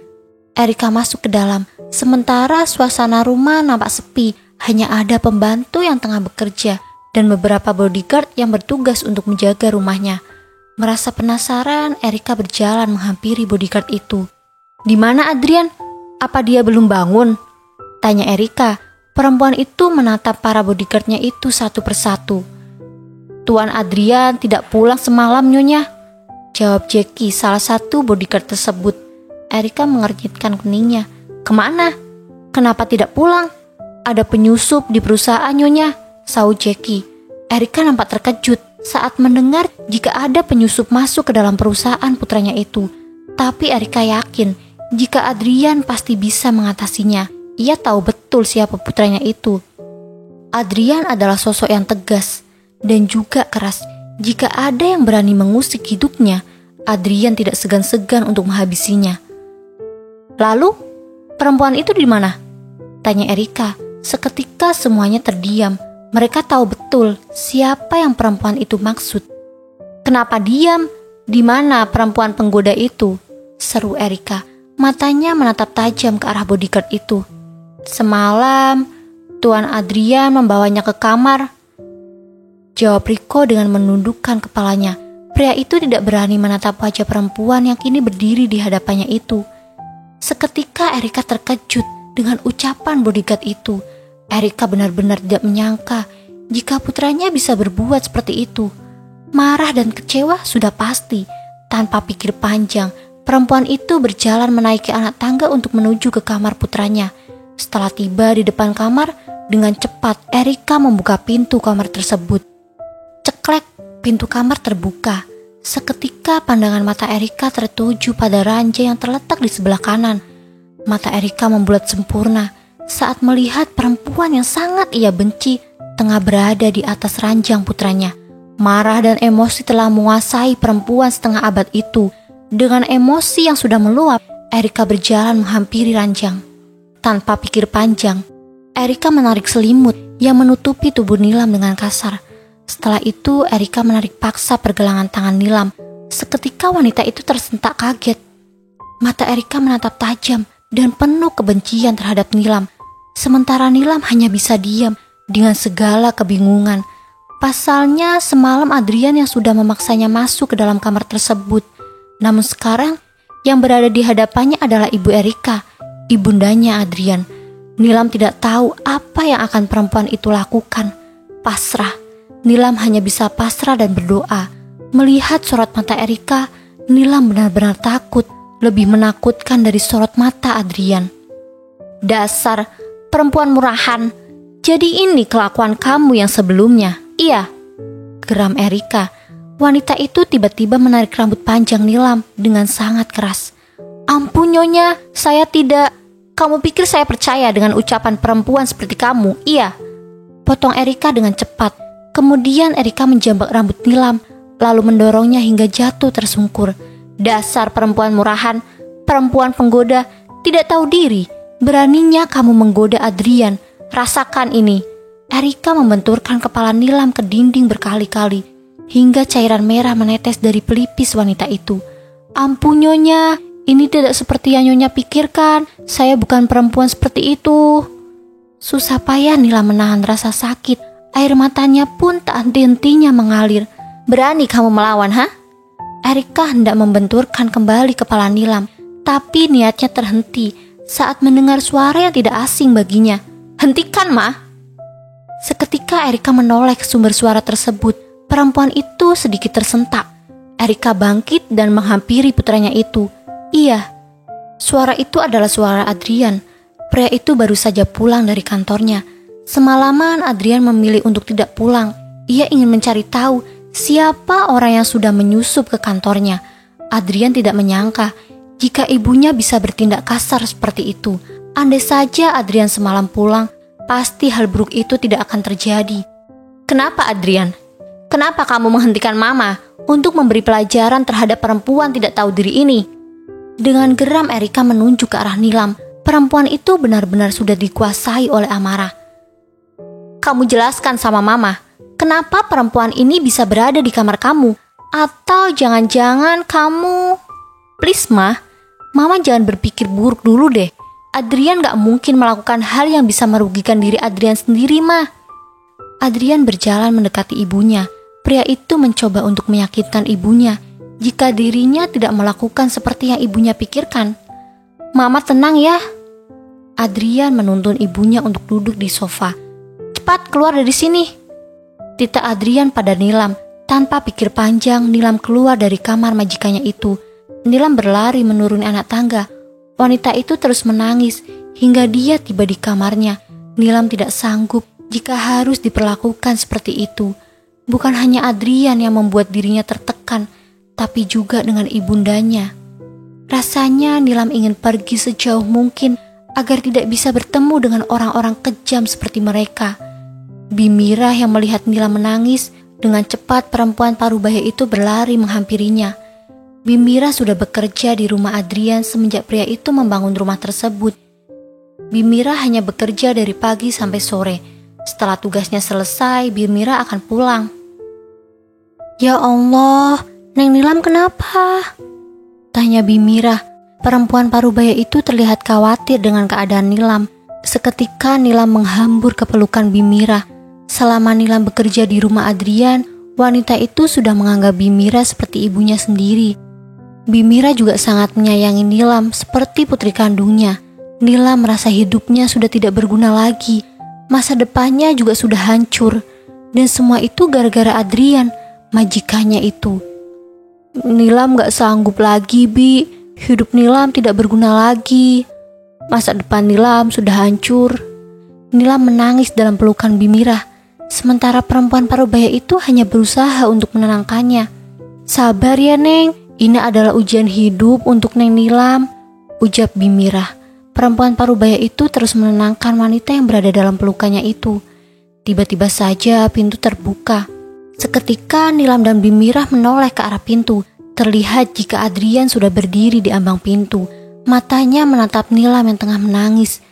Erika masuk ke dalam, sementara suasana rumah nampak sepi. Hanya ada pembantu yang tengah bekerja dan beberapa bodyguard yang bertugas untuk menjaga rumahnya. Merasa penasaran, Erika berjalan menghampiri bodyguard itu. "Di mana Adrian? Apa dia belum bangun?" tanya Erika. Perempuan itu menatap para bodyguardnya itu satu persatu. "Tuan Adrian tidak pulang semalam, Nyonya," jawab Jackie, salah satu bodyguard tersebut. Erika mengernyitkan keningnya. "Kemana? Kenapa tidak pulang?" "Ada penyusup di perusahaan, Nyonya," sahut Jackie. Erika nampak terkejut saat mendengar jika ada penyusup masuk ke dalam perusahaan putranya itu. Tapi Erika yakin jika Adrian pasti bisa mengatasinya. Ia tahu betul siapa putranya itu. Adrian adalah sosok yang tegas dan juga keras. Jika ada yang berani mengusik hidupnya, Adrian tidak segan-segan untuk menghabisinya. "Lalu, perempuan itu di mana?" tanya Erika. Seketika semuanya terdiam. Mereka tahu betul siapa yang perempuan itu maksud. "Kenapa diam? Di mana perempuan penggoda itu?" seru Erika. Matanya menatap tajam ke arah bodyguard itu. "Semalam, Tuan Adrian membawanya ke kamar," jawab Rico dengan menundukkan kepalanya. Pria itu tidak berani menatap wajah perempuan yang kini berdiri di hadapannya itu. Seketika Erika terkejut dengan ucapan bodyguard itu. Erika benar-benar tidak menyangka jika putranya bisa berbuat seperti itu. Marah dan kecewa sudah pasti. Tanpa pikir panjang, perempuan itu berjalan menaiki anak tangga untuk menuju ke kamar putranya. Setelah tiba di depan kamar, dengan cepat Erika membuka pintu kamar tersebut. Ceklek, pintu kamar terbuka. Seketika pandangan mata Erika tertuju pada ranjang yang terletak di sebelah kanan. Mata Erika membulat sempurna saat melihat perempuan yang sangat ia benci tengah berada di atas ranjang putranya. Marah dan emosi telah menguasai perempuan setengah abad itu. Dengan emosi yang sudah meluap, Erika berjalan menghampiri ranjang. Tanpa pikir panjang, Erika menarik selimut yang menutupi tubuh Nilam dengan kasar. Setelah itu, Erika menarik paksa pergelangan tangan Nilam. Seketika wanita itu tersentak kaget. Mata Erika menatap tajam dan penuh kebencian terhadap Nilam. Sementara Nilam hanya bisa diam dengan segala kebingungan. Pasalnya semalam Adrian yang sudah memaksanya masuk ke dalam kamar tersebut. Namun sekarang yang berada di hadapannya adalah ibu Erika, ibundanya Adrian. Nilam tidak tahu apa yang akan perempuan itu lakukan. Pasrah. Nilam hanya bisa pasrah dan berdoa. Melihat sorot mata Erika, Nilam benar-benar takut. Lebih menakutkan dari sorot mata Adrian. "Dasar perempuan murahan. Jadi ini kelakuan kamu yang sebelumnya?" "Iya," geram Erika. Wanita itu tiba-tiba menarik rambut panjang Nilam dengan sangat keras. "Ampun Nyonya, saya tidak. Kamu pikir saya percaya dengan ucapan perempuan seperti kamu?" "Iya," potong Erika dengan cepat. Kemudian Erika menjambak rambut Nilam, lalu mendorongnya hingga jatuh tersungkur. "Dasar perempuan murahan, perempuan penggoda, tidak tahu diri. Beraninya kamu menggoda Adrian. Rasakan ini." Erika membenturkan kepala Nilam ke dinding berkali-kali, hingga cairan merah menetes dari pelipis wanita itu. "Ampun Nyonya, ini tidak seperti yang Nyonya pikirkan. Saya bukan perempuan seperti itu." Susah payah Nilam menahan rasa sakit. Air matanya pun tak henti-hentinya mengalir. "Berani kamu melawan, ha?" Erika hendak membenturkan kembali kepala Nilam, tapi niatnya terhenti saat mendengar suara yang tidak asing baginya. "Hentikan, Ma!" Seketika Erika menoleh ke sumber suara tersebut. Perempuan itu sedikit tersentak. Erika bangkit dan menghampiri putranya itu. Iya, suara itu adalah suara Adrian. Pria itu baru saja pulang dari kantornya. Semalaman Adrian memilih untuk tidak pulang. Ia ingin mencari tahu siapa orang yang sudah menyusup ke kantornya. Adrian tidak menyangka jika ibunya bisa bertindak kasar seperti itu. Andai saja Adrian semalam pulang, pasti hal buruk itu tidak akan terjadi. "Kenapa Adrian? Kenapa kamu menghentikan Mama untuk memberi pelajaran terhadap perempuan tidak tahu diri ini?" Dengan geram Erika menunjuk ke arah Nilam. Perempuan itu benar-benar sudah dikuasai oleh amarah. "Kamu jelaskan sama Mama, kenapa perempuan ini bisa berada di kamar kamu? Atau jangan-jangan kamu..." "Please Ma, Mama jangan berpikir buruk dulu deh. Adrian gak mungkin melakukan hal yang bisa merugikan diri Adrian sendiri, Ma." Adrian berjalan mendekati ibunya. Pria itu mencoba untuk meyakinkan ibunya jika dirinya tidak melakukan seperti yang ibunya pikirkan. "Mama tenang ya." Adrian menuntun ibunya untuk duduk di sofa. "Cepat keluar dari sini." Tita Adrian pada Nilam. Tanpa pikir panjang, Nilam keluar dari kamar majikannya itu. Nilam berlari menuruni anak tangga. Wanita itu terus menangis hingga dia tiba di kamarnya. Nilam tidak sanggup jika harus diperlakukan seperti itu. Bukan hanya Adrian yang membuat dirinya tertekan, tapi juga dengan ibundanya. Rasanya Nilam ingin pergi sejauh mungkin agar tidak bisa bertemu dengan orang-orang kejam seperti mereka. Bimira yang melihat Nilam menangis, dengan cepat perempuan parubaya itu berlari menghampirinya. Bimira sudah bekerja di rumah Adrian semenjak pria itu membangun rumah tersebut. Bimira hanya bekerja dari pagi sampai sore. Setelah tugasnya selesai, Bimira akan pulang. "Ya Allah, Neng Nilam kenapa?" tanya Bimira. Perempuan parubaya itu terlihat khawatir dengan keadaan Nilam. Seketika Nilam menghambur ke pelukan Bimira. Selama Nilam bekerja di rumah Adrian, wanita itu sudah menganggap Bimira seperti ibunya sendiri. Bimira juga sangat menyayangi Nilam seperti putri kandungnya. Nilam merasa hidupnya sudah tidak berguna lagi. Masa depannya juga sudah hancur. Dan semua itu gara-gara Adrian, majikannya itu. Nilam gak sanggup lagi, Bi. Hidup Nilam tidak berguna lagi. Masa depan Nilam sudah hancur. Nilam menangis dalam pelukan Bimira. Sementara perempuan parubaya itu hanya berusaha untuk menenangkannya. "Sabar ya Neng, ini adalah ujian hidup untuk Neng Nilam," ujar Bimira. Perempuan parubaya itu terus menenangkan wanita yang berada dalam pelukannya itu. Tiba-tiba saja pintu terbuka. Seketika Nilam dan Bimira menoleh ke arah pintu. Terlihat jika Adrian sudah berdiri di ambang pintu. Matanya menatap Nilam yang tengah menangis.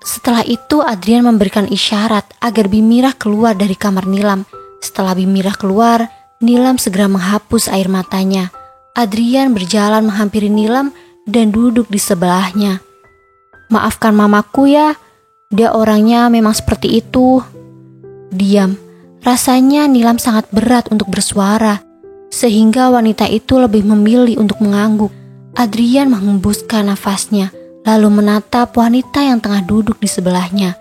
Setelah itu Adrian memberikan isyarat agar Bimira keluar dari kamar Nilam. Setelah Bimira keluar, Nilam segera menghapus air matanya. Adrian berjalan menghampiri Nilam dan duduk di sebelahnya. "Maafkan mamaku ya, dia orangnya memang seperti itu." Diam. Rasanya Nilam sangat berat untuk bersuara, sehingga wanita itu lebih memilih untuk mengangguk. Adrian menghembuskan nafasnya, lalu menatap wanita yang tengah duduk di sebelahnya.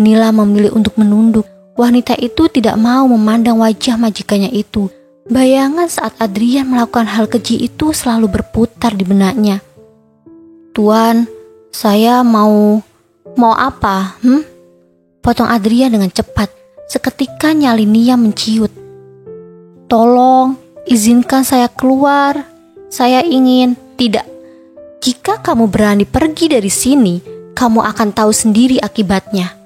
Nilam memilih untuk menunduk. Wanita itu tidak mau memandang wajah majikannya itu. Bayangan saat Adrian melakukan hal keji itu selalu berputar di benaknya. "Tuan, saya mau apa? Potong Adrian dengan cepat. Seketika nyali Niam menciut. "Tolong, izinkan saya keluar. Saya ingin..." "Tidak. Jika kamu berani pergi dari sini, kamu akan tahu sendiri akibatnya."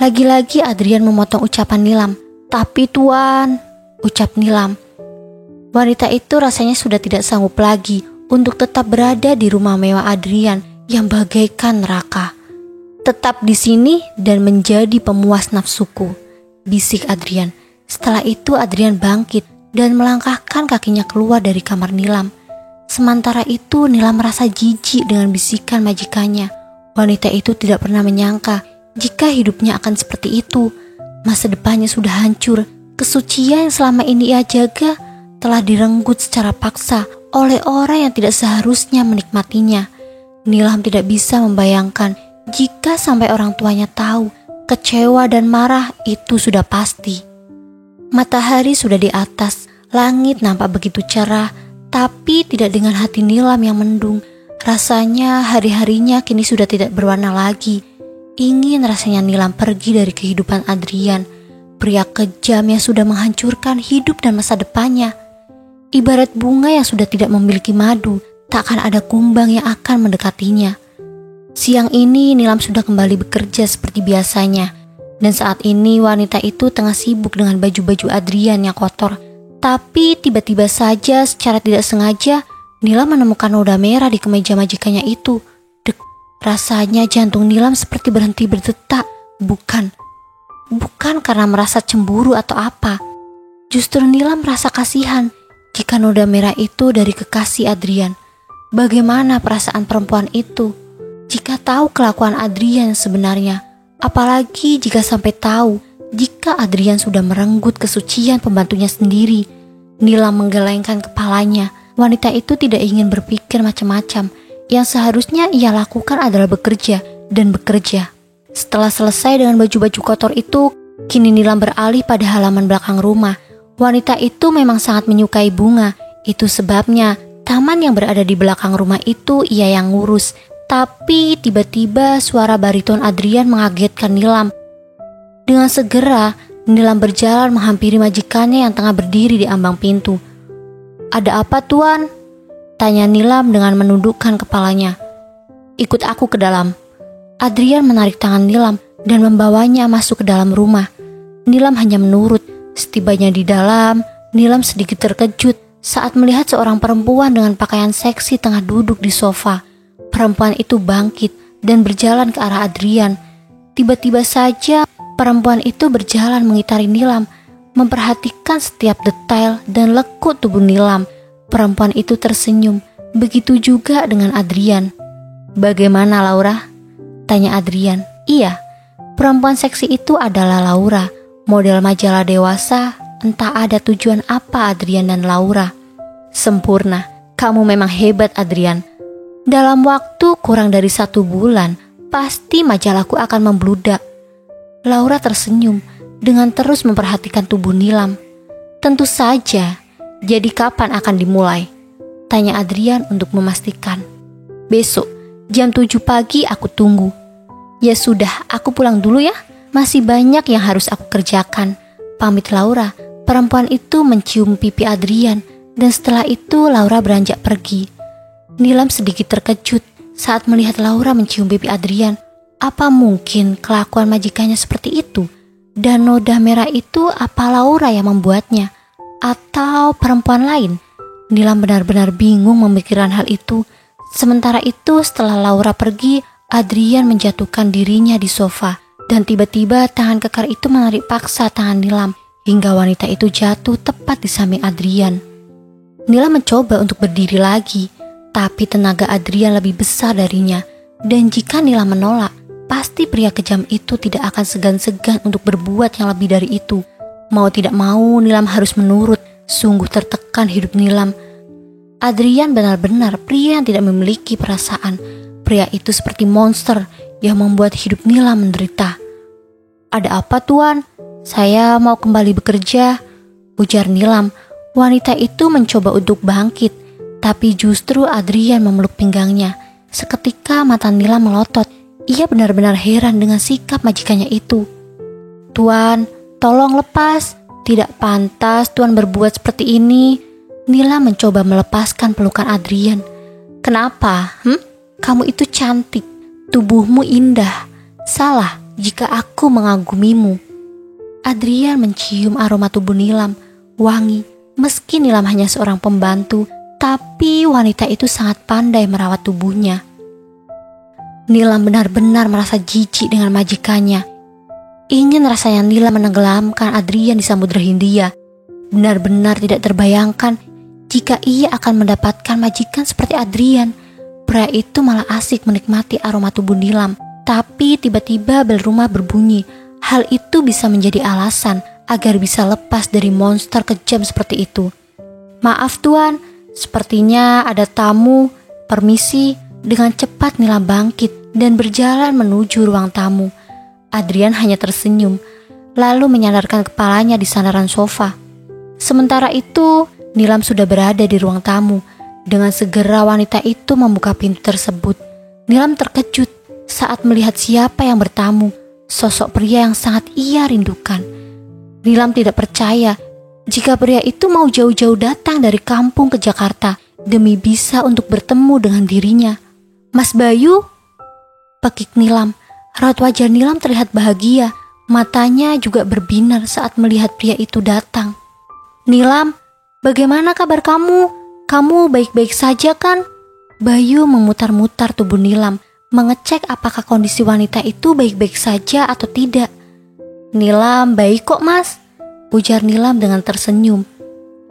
Lagi-lagi Adrian memotong ucapan Nilam. "Tapi Tuan..." ucap Nilam. Wanita itu rasanya sudah tidak sanggup lagi untuk tetap berada di rumah mewah Adrian yang bagaikan neraka. "Tetap di sini dan menjadi pemuas nafsuku. bisik Adrian. Setelah itu Adrian bangkit dan melangkahkan kakinya keluar dari kamar Nilam. Sementara itu Nilam merasa jijik dengan bisikan majikannya. Wanita itu tidak pernah menyangka jika hidupnya akan seperti itu. Masa depannya sudah hancur. Kesucian yang selama ini ia jaga telah direnggut secara paksa oleh orang yang tidak seharusnya menikmatinya. Nilam tidak bisa membayangkan jika sampai orang tuanya tahu. Kecewa dan marah itu sudah pasti. Matahari sudah di atas, langit nampak begitu cerah, tapi tidak dengan hati Nilam yang mendung. Rasanya hari-harinya kini sudah tidak berwarna lagi. Ingin rasanya Nilam pergi dari kehidupan Adrian, pria kejam yang sudah menghancurkan hidup dan masa depannya. Ibarat bunga yang sudah tidak memiliki madu, tak akan ada kumbang yang akan mendekatinya. Siang ini Nilam sudah kembali bekerja seperti biasanya. Dan saat ini wanita itu tengah sibuk dengan baju-baju Adrian yang kotor. Tapi tiba-tiba saja secara tidak sengaja Nilam menemukan noda merah di kemeja majikannya itu. Dek, rasanya jantung Nilam seperti berhenti berdetak. Bukan karena merasa cemburu atau apa. Justru Nilam merasa kasihan jika noda merah itu dari kekasih Adrian. Bagaimana perasaan perempuan itu jika tahu kelakuan Adrian sebenarnya? Apalagi jika sampai tahu jika Adrian sudah merenggut kesucian pembantunya sendiri. Nilam menggelengkan kepalanya. Wanita itu tidak ingin berpikir macam-macam. Yang seharusnya ia lakukan adalah bekerja dan bekerja. Setelah selesai dengan baju-baju kotor itu, kini Nilam beralih pada halaman belakang rumah. Wanita itu memang sangat menyukai bunga. Itu sebabnya taman yang berada di belakang rumah itu ia yang ngurus. Tapi tiba-tiba suara bariton Adrian mengagetkan Nilam. Dengan segera, Nilam berjalan menghampiri majikannya yang tengah berdiri di ambang pintu. "Ada apa, Tuan?" tanya Nilam dengan menundukkan kepalanya. "Ikut aku ke dalam." Adrian menarik tangan Nilam dan membawanya masuk ke dalam rumah. Nilam hanya menurut. Setibanya di dalam, Nilam sedikit terkejut saat melihat seorang perempuan dengan pakaian seksi tengah duduk di sofa. Perempuan itu bangkit dan berjalan ke arah Adrian. Tiba-tiba saja perempuan itu berjalan mengitari Nilam, memperhatikan setiap detail dan lekuk tubuh Nilam. Perempuan itu tersenyum, begitu juga dengan Adrian. "Bagaimana, Laura?" tanya Adrian. Iya, perempuan seksi itu adalah Laura, model majalah dewasa. Entah ada tujuan apa Adrian dan Laura. "Sempurna, kamu memang hebat, Adrian. Dalam waktu kurang dari 1 bulan, pasti majalahku akan membludak." Laura tersenyum dengan terus memperhatikan tubuh Nilam. "Tentu saja. Jadi kapan akan dimulai?" tanya Adrian untuk memastikan. "Besok, jam 7 pagi aku tunggu." "Ya sudah, aku pulang dulu ya. Masih banyak yang harus aku kerjakan," pamit Laura. Perempuan itu mencium pipi Adrian dan setelah itu Laura beranjak pergi. Nilam sedikit terkejut saat melihat Laura mencium pipi Adrian. Apa mungkin kelakuan majikannya seperti itu? Dan noda merah itu apa Laura yang membuatnya? Atau perempuan lain? Nilam benar-benar bingung memikirkan hal itu. Sementara itu setelah Laura pergi, Adrian menjatuhkan dirinya di sofa. Dan tiba-tiba tangan kekar itu menarik paksa tangan Nilam hingga wanita itu jatuh tepat di samping Adrian. Nilam mencoba untuk berdiri lagi. Tapi tenaga Adrian lebih besar darinya. Dan jika Nilam menolak, pasti pria kejam itu tidak akan segan-segan untuk berbuat yang lebih dari itu. Mau tidak mau Nilam harus menurut. Sungguh tertekan hidup Nilam. Adrian benar-benar pria yang tidak memiliki perasaan. Pria itu seperti monster yang membuat hidup Nilam menderita. "Ada apa, Tuan?" "Saya mau kembali bekerja," ujar Nilam. Wanita itu mencoba untuk bangkit. Tapi justru Adrian memeluk pinggangnya. Seketika mata Nilam melotot. Ia benar-benar heran dengan sikap majikannya itu. "Tuan, tolong lepas. Tidak pantas Tuan berbuat seperti ini." Nilam mencoba melepaskan pelukan Adrian. "Kenapa? Kamu itu cantik. Tubuhmu indah. Salah jika aku mengagumimu." Adrian mencium aroma tubuh Nilam. Wangi. Meski Nilam hanya seorang pembantu, tapi wanita itu sangat pandai merawat tubuhnya. Nilam benar-benar merasa jijik dengan majikannya. Ingin rasanya Nilam menenggelamkan Adrian di Samudra Hindia. Benar-benar tidak terbayangkan jika ia akan mendapatkan majikan seperti Adrian. Pria itu malah asik menikmati aroma tubuh Nilam. Tapi tiba-tiba bel rumah berbunyi. Hal itu bisa menjadi alasan agar bisa lepas dari monster kejam seperti itu. "Maaf tuan, sepertinya ada tamu. Permisi." Dengan cepat Nilam bangkit dan berjalan menuju ruang tamu. Adrian hanya tersenyum, lalu menyandarkan kepalanya di sandaran sofa. Sementara itu, Nilam sudah berada di ruang tamu. Dengan segera wanita itu membuka pintu tersebut. Nilam terkejut saat melihat siapa yang bertamu, sosok pria yang sangat ia rindukan. Nilam tidak percaya jika pria itu mau jauh-jauh datang dari kampung ke Jakarta demi bisa untuk bertemu dengan dirinya. "Mas Bayu?" Pekik Nilam. Raut wajah Nilam terlihat bahagia. Matanya juga berbinar saat melihat pria itu datang. "Nilam, bagaimana kabar kamu? Kamu baik-baik saja kan?" Bayu memutar-mutar tubuh Nilam, mengecek apakah kondisi wanita itu baik-baik saja atau tidak. "Nilam baik kok mas," ujar Nilam dengan tersenyum.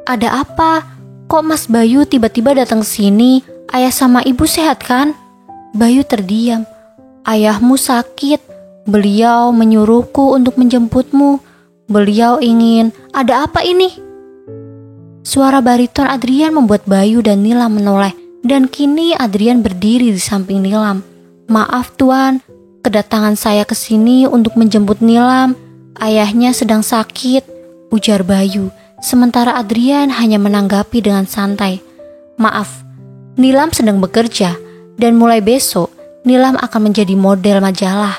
"Ada apa? Kok Mas Bayu tiba-tiba datang ke sini? Ayah sama ibu sehat kan?" Bayu terdiam. "Ayahmu sakit. Beliau menyuruhku untuk menjemputmu. Beliau ingin..." "Ada apa ini?" Suara bariton Adrian membuat Bayu dan Nilam menoleh. Dan kini Adrian berdiri di samping Nilam. "Maaf tuan, kedatangan saya ke sini untuk menjemput Nilam. Ayahnya sedang sakit," ujar Bayu. Sementara Adrian hanya menanggapi dengan santai. "Maaf, Nilam sedang bekerja. Dan mulai besok, Nilam akan menjadi model majalah,"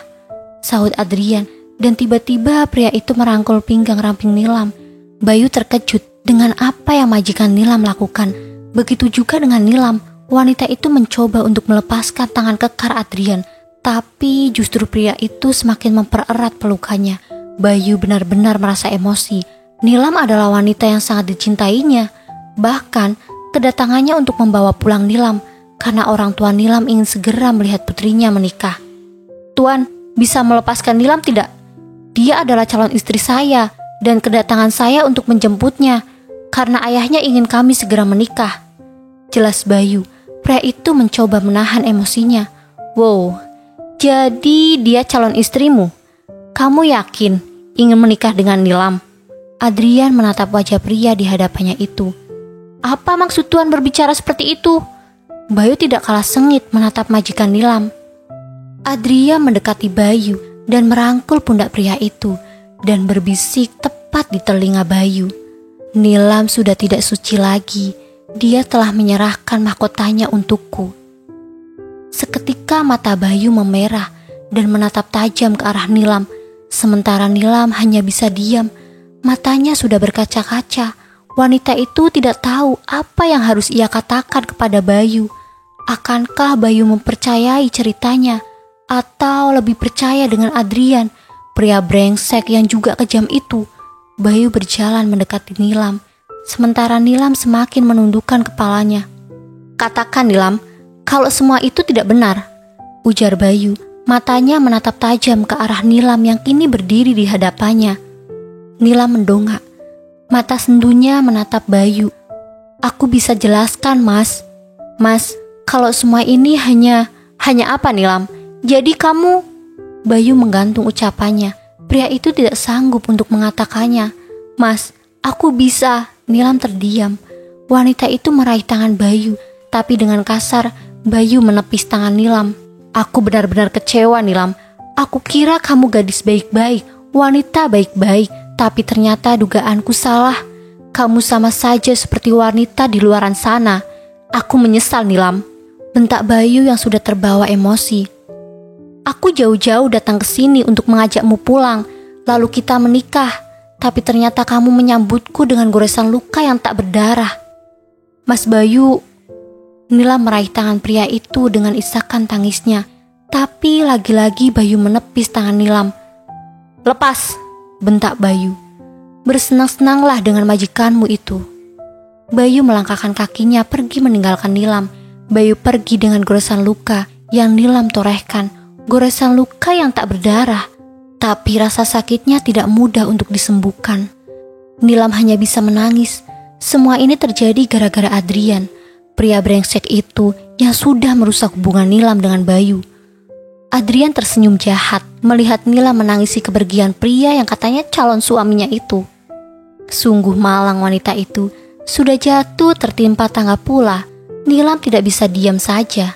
sahut Adrian. Dan tiba-tiba pria itu merangkul pinggang ramping Nilam. Bayu terkejut dengan apa yang majikan Nilam lakukan. Begitu juga dengan Nilam. Wanita itu mencoba untuk melepaskan tangan kekar Adrian. Tapi justru pria itu semakin mempererat pelukannya. Bayu benar-benar merasa emosi. Nilam adalah wanita yang sangat dicintainya. Bahkan kedatangannya untuk membawa pulang Nilam karena orang tua Nilam ingin segera melihat putrinya menikah. "Tuan, bisa melepaskan Nilam tidak? Dia adalah calon istri saya dan kedatangan saya untuk menjemputnya karena ayahnya ingin kami segera menikah," jelas Bayu. Pria itu mencoba menahan emosinya. "Wow, jadi dia calon istrimu? Kamu yakin ingin menikah dengan Nilam?" Adrian menatap wajah pria di hadapannya itu. "Apa maksud tuan berbicara seperti itu?" Bayu tidak kalah sengit menatap majikan Nilam. Adrian mendekati Bayu dan merangkul pundak pria itu dan berbisik tepat di telinga Bayu. "Nilam sudah tidak suci lagi. Dia telah menyerahkan mahkotanya untukku." Seketika mata Bayu memerah dan menatap tajam ke arah Nilam. Sementara Nilam hanya bisa diam. Matanya sudah berkaca-kaca. Wanita itu tidak tahu apa yang harus ia katakan kepada Bayu. Akankah Bayu mempercayai ceritanya atau lebih percaya dengan Adrian, pria brengsek yang juga kejam itu? Bayu berjalan mendekati Nilam. Sementara Nilam semakin menundukkan kepalanya. "Katakan Nilam, kalau semua itu tidak benar," ujar Bayu. Matanya menatap tajam ke arah Nilam yang kini berdiri di hadapannya. Nilam mendongak. Mata sendunya menatap Bayu. "Aku bisa jelaskan mas. Mas, kalau semua ini hanya apa Nilam? Jadi kamu..." Bayu menggantung ucapannya. Pria itu tidak sanggup untuk mengatakannya. "Mas, aku bisa." Nilam terdiam. Wanita itu meraih tangan Bayu, tapi dengan kasar Bayu menepis tangan Nilam. "Aku benar-benar kecewa Nilam. Aku kira kamu gadis baik-baik, wanita baik-baik, tapi ternyata dugaanku salah. Kamu sama saja seperti wanita di luaran sana. Aku menyesal Nilam," bentak Bayu yang sudah terbawa emosi. "Aku jauh-jauh datang ke sini untuk mengajakmu pulang, lalu kita menikah. Tapi ternyata kamu menyambutku dengan goresan luka yang tak berdarah." "Mas Bayu..." Nilam meraih tangan pria itu dengan isakan tangisnya. Tapi lagi-lagi Bayu menepis tangan Nilam. "Lepas," bentak Bayu. "Bersenang-senanglah dengan majikanmu itu." Bayu melangkahkan kakinya pergi meninggalkan Nilam. Bayu pergi dengan goresan luka yang Nilam torehkan. Goresan luka yang tak berdarah. Tapi rasa sakitnya tidak mudah untuk disembuhkan. Nilam hanya bisa menangis. Semua ini terjadi gara-gara Adrian, pria brengsek itu yang sudah merusak hubungan Nilam dengan Bayu. Adrian tersenyum jahat melihat Nilam menangisi kepergian pria yang katanya calon suaminya itu. Sungguh malang wanita itu, sudah jatuh tertimpa tangga pula. Nilam tidak bisa diam saja.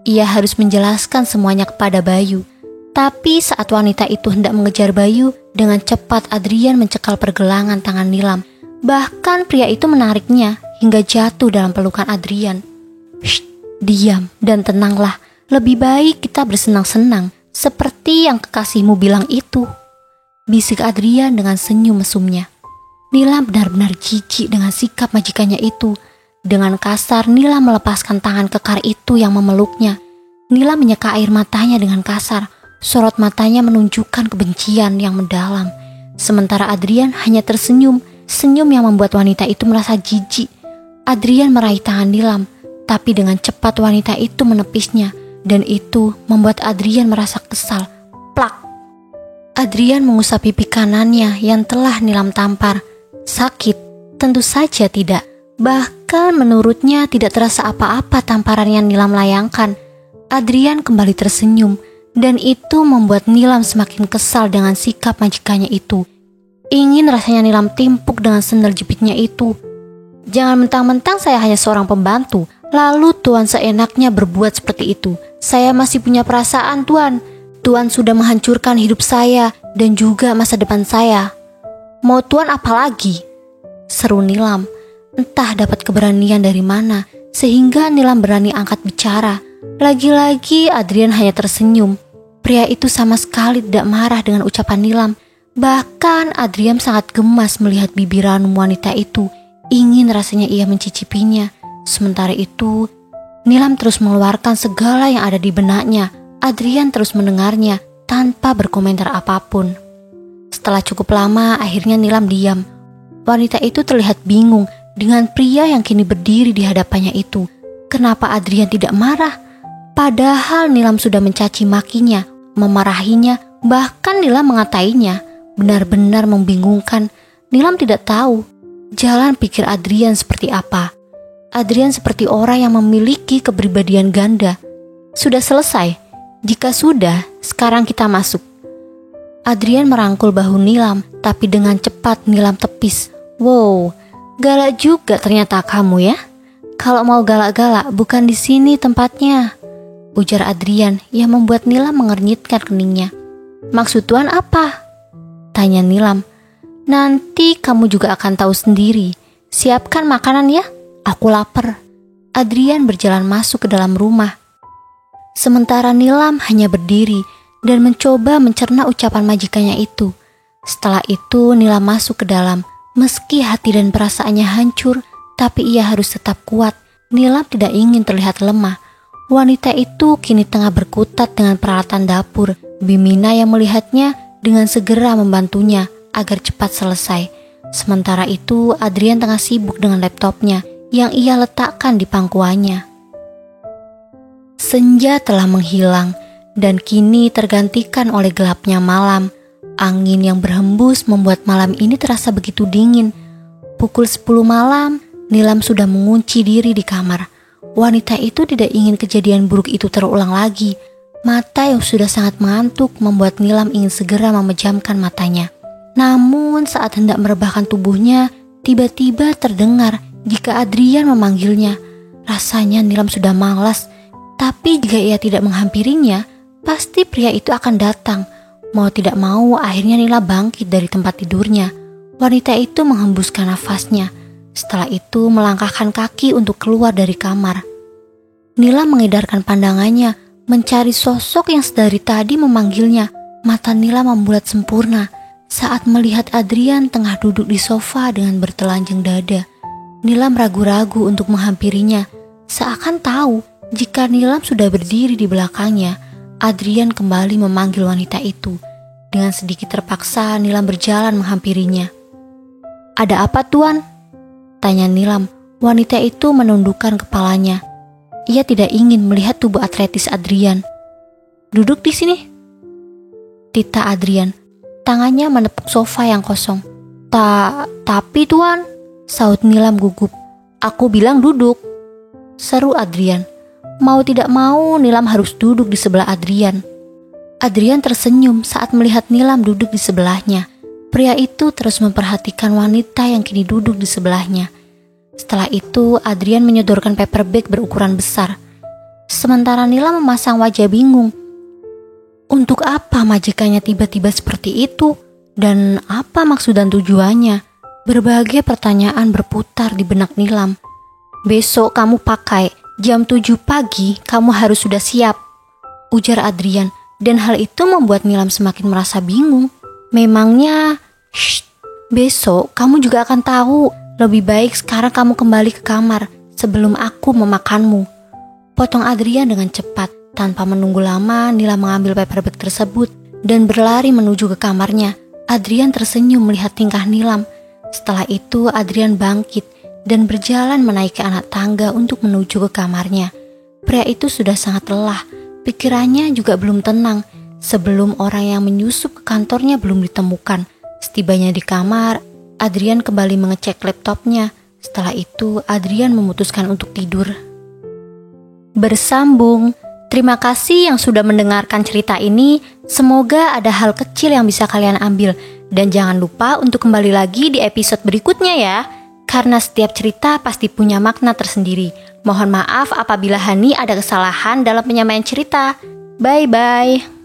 Ia harus menjelaskan semuanya kepada Bayu. Tapi saat wanita itu hendak mengejar Bayu, dengan cepat Adrian mencekal pergelangan tangan Nilam. Bahkan pria itu menariknya hingga jatuh dalam pelukan Adrian. "Shh, diam dan tenanglah. Lebih baik kita bersenang-senang, seperti yang kekasihmu bilang itu," bisik Adrian dengan senyum mesumnya. Nilam benar-benar jijik dengan sikap majikannya itu. Dengan kasar Nilam melepaskan tangan kekar itu yang memeluknya. Nilam menyeka air matanya dengan kasar. Sorot matanya menunjukkan kebencian yang mendalam. Sementara Adrian hanya tersenyum, senyum yang membuat wanita itu merasa jijik. Adrian meraih tangan Nilam, tapi dengan cepat wanita itu menepisnya, dan itu membuat Adrian merasa kesal. Plak! Adrian mengusap pipi kanannya yang telah Nilam tampar. Sakit? Tentu saja tidak. Bahkan menurutnya tidak terasa apa-apa tamparan yang Nilam layangkan. Adrian kembali tersenyum. Dan itu membuat Nilam semakin kesal dengan sikap majikannya itu. Ingin rasanya Nilam timpuk dengan sendal jepitnya itu. "Jangan mentang-mentang saya hanya seorang pembantu, lalu Tuan seenaknya berbuat seperti itu. Saya masih punya perasaan, Tuan. Tuan sudah menghancurkan hidup saya dan juga masa depan saya. Mau Tuan apa lagi?" seru Nilam. Entah dapat keberanian dari mana, sehingga Nilam berani angkat bicara. Lagi-lagi Adrian hanya tersenyum. Pria itu sama sekali tidak marah dengan ucapan Nilam. Bahkan Adrian sangat gemas melihat bibir ranum wanita itu. Ingin rasanya ia mencicipinya. Sementara itu, Nilam terus mengeluarkan segala yang ada di benaknya. Adrian terus mendengarnya tanpa berkomentar apapun. Setelah cukup lama, akhirnya Nilam diam. Wanita itu terlihat bingung dengan pria yang kini berdiri di hadapannya itu. Kenapa Adrian tidak marah? Padahal Nilam sudah mencaci makinya, memarahinya, bahkan Nilam mengatainya. Benar-benar membingungkan. Nilam tidak tahu jalan pikir Adrian seperti apa. Adrian seperti orang yang memiliki kepribadian ganda. Sudah selesai? Jika sudah, sekarang kita masuk. Adrian merangkul bahu Nilam, tapi dengan cepat Nilam tepis. "Wow, galak juga ternyata kamu ya. Kalau mau galak-galak, bukan di sini tempatnya," ujar Adrian yang membuat Nilam mengernyitkan keningnya. "Maksud Tuan apa?" tanya Nilam. "Nanti kamu juga akan tahu sendiri. Siapkan makanan ya, aku lapar." Adrian berjalan masuk ke dalam rumah. Sementara Nilam hanya berdiri dan mencoba mencerna ucapan majikannya itu. Setelah itu Nilam masuk ke dalam. Meski hati dan perasaannya hancur, tapi ia harus tetap kuat. Nilam tidak ingin terlihat lemah. Wanita itu kini tengah berkutat dengan peralatan dapur. Bimina yang melihatnya dengan segera membantunya agar cepat selesai. Sementara itu Adrian tengah sibuk dengan laptopnya yang ia letakkan di pangkuannya. Senja telah menghilang dan kini tergantikan oleh gelapnya malam. Angin yang berhembus membuat malam ini terasa begitu dingin. Pukul 10 malam, Nilam sudah mengunci diri di kamar. Wanita itu tidak ingin kejadian buruk itu terulang lagi. Mata yang sudah sangat mengantuk membuat Nilam ingin segera memejamkan matanya. Namun saat hendak merebahkan tubuhnya, tiba-tiba terdengar jika Adrian memanggilnya. Rasanya Nilam sudah malas, tapi jika ia tidak menghampirinya, pasti pria itu akan datang. Mau tidak mau, akhirnya Nilam bangkit dari tempat tidurnya. Wanita itu menghembuskan nafasnya. Setelah itu melangkahkan kaki untuk keluar dari kamar. Nilam mengedarkan pandangannya, mencari sosok yang sedari tadi memanggilnya. Mata Nilam membulat sempurna saat melihat Adrian tengah duduk di sofa dengan bertelanjang dada. Nilam ragu-ragu untuk menghampirinya, seakan tahu jika Nilam sudah berdiri di belakangnya. Adrian kembali memanggil wanita itu. Dengan sedikit terpaksa Nilam berjalan menghampirinya. "Ada apa, Tuan?" tanya Nilam. Wanita itu menundukkan kepalanya. Ia tidak ingin melihat tubuh atletis Adrian. "Duduk di sini," titah Adrian. Tangannya menepuk sofa yang kosong. Tapi Tuan, saut Nilam gugup. Aku bilang duduk, seru Adrian. Mau tidak mau Nilam harus duduk di sebelah Adrian. Adrian tersenyum saat melihat Nilam duduk di sebelahnya. Pria itu terus memperhatikan wanita yang kini duduk di sebelahnya. Setelah itu Adrian menyodorkan paper bag berukuran besar. Sementara Nilam memasang wajah bingung. Untuk apa majikannya tiba-tiba seperti itu? Dan apa maksud dan tujuannya? Berbagai pertanyaan berputar di benak Nilam. Besok kamu pakai, jam 7 pagi kamu harus sudah siap, ujar Adrian. Dan hal itu membuat Nilam semakin merasa bingung. Memangnya, besok kamu juga akan tahu. Lebih baik sekarang kamu kembali ke kamar sebelum aku memakanmu, potong Adrian dengan cepat. Tanpa menunggu lama, Nilam mengambil paper bag tersebut dan berlari menuju ke kamarnya. Adrian tersenyum melihat tingkah Nilam. Setelah itu Adrian bangkit dan berjalan menaiki anak tangga untuk menuju ke kamarnya. Pria itu sudah sangat lelah, pikirannya juga belum tenang sebelum orang yang menyusup ke kantornya belum ditemukan. Setibanya di kamar, Adrian kembali mengecek laptopnya. Setelah itu Adrian memutuskan untuk tidur. Bersambung. Terima kasih yang sudah mendengarkan cerita ini. Semoga ada hal kecil yang bisa kalian ambil. Dan jangan lupa untuk kembali lagi di episode berikutnya ya. Karena setiap cerita pasti punya makna tersendiri. Mohon maaf apabila Hani ada kesalahan dalam penyampaian cerita. Bye-bye.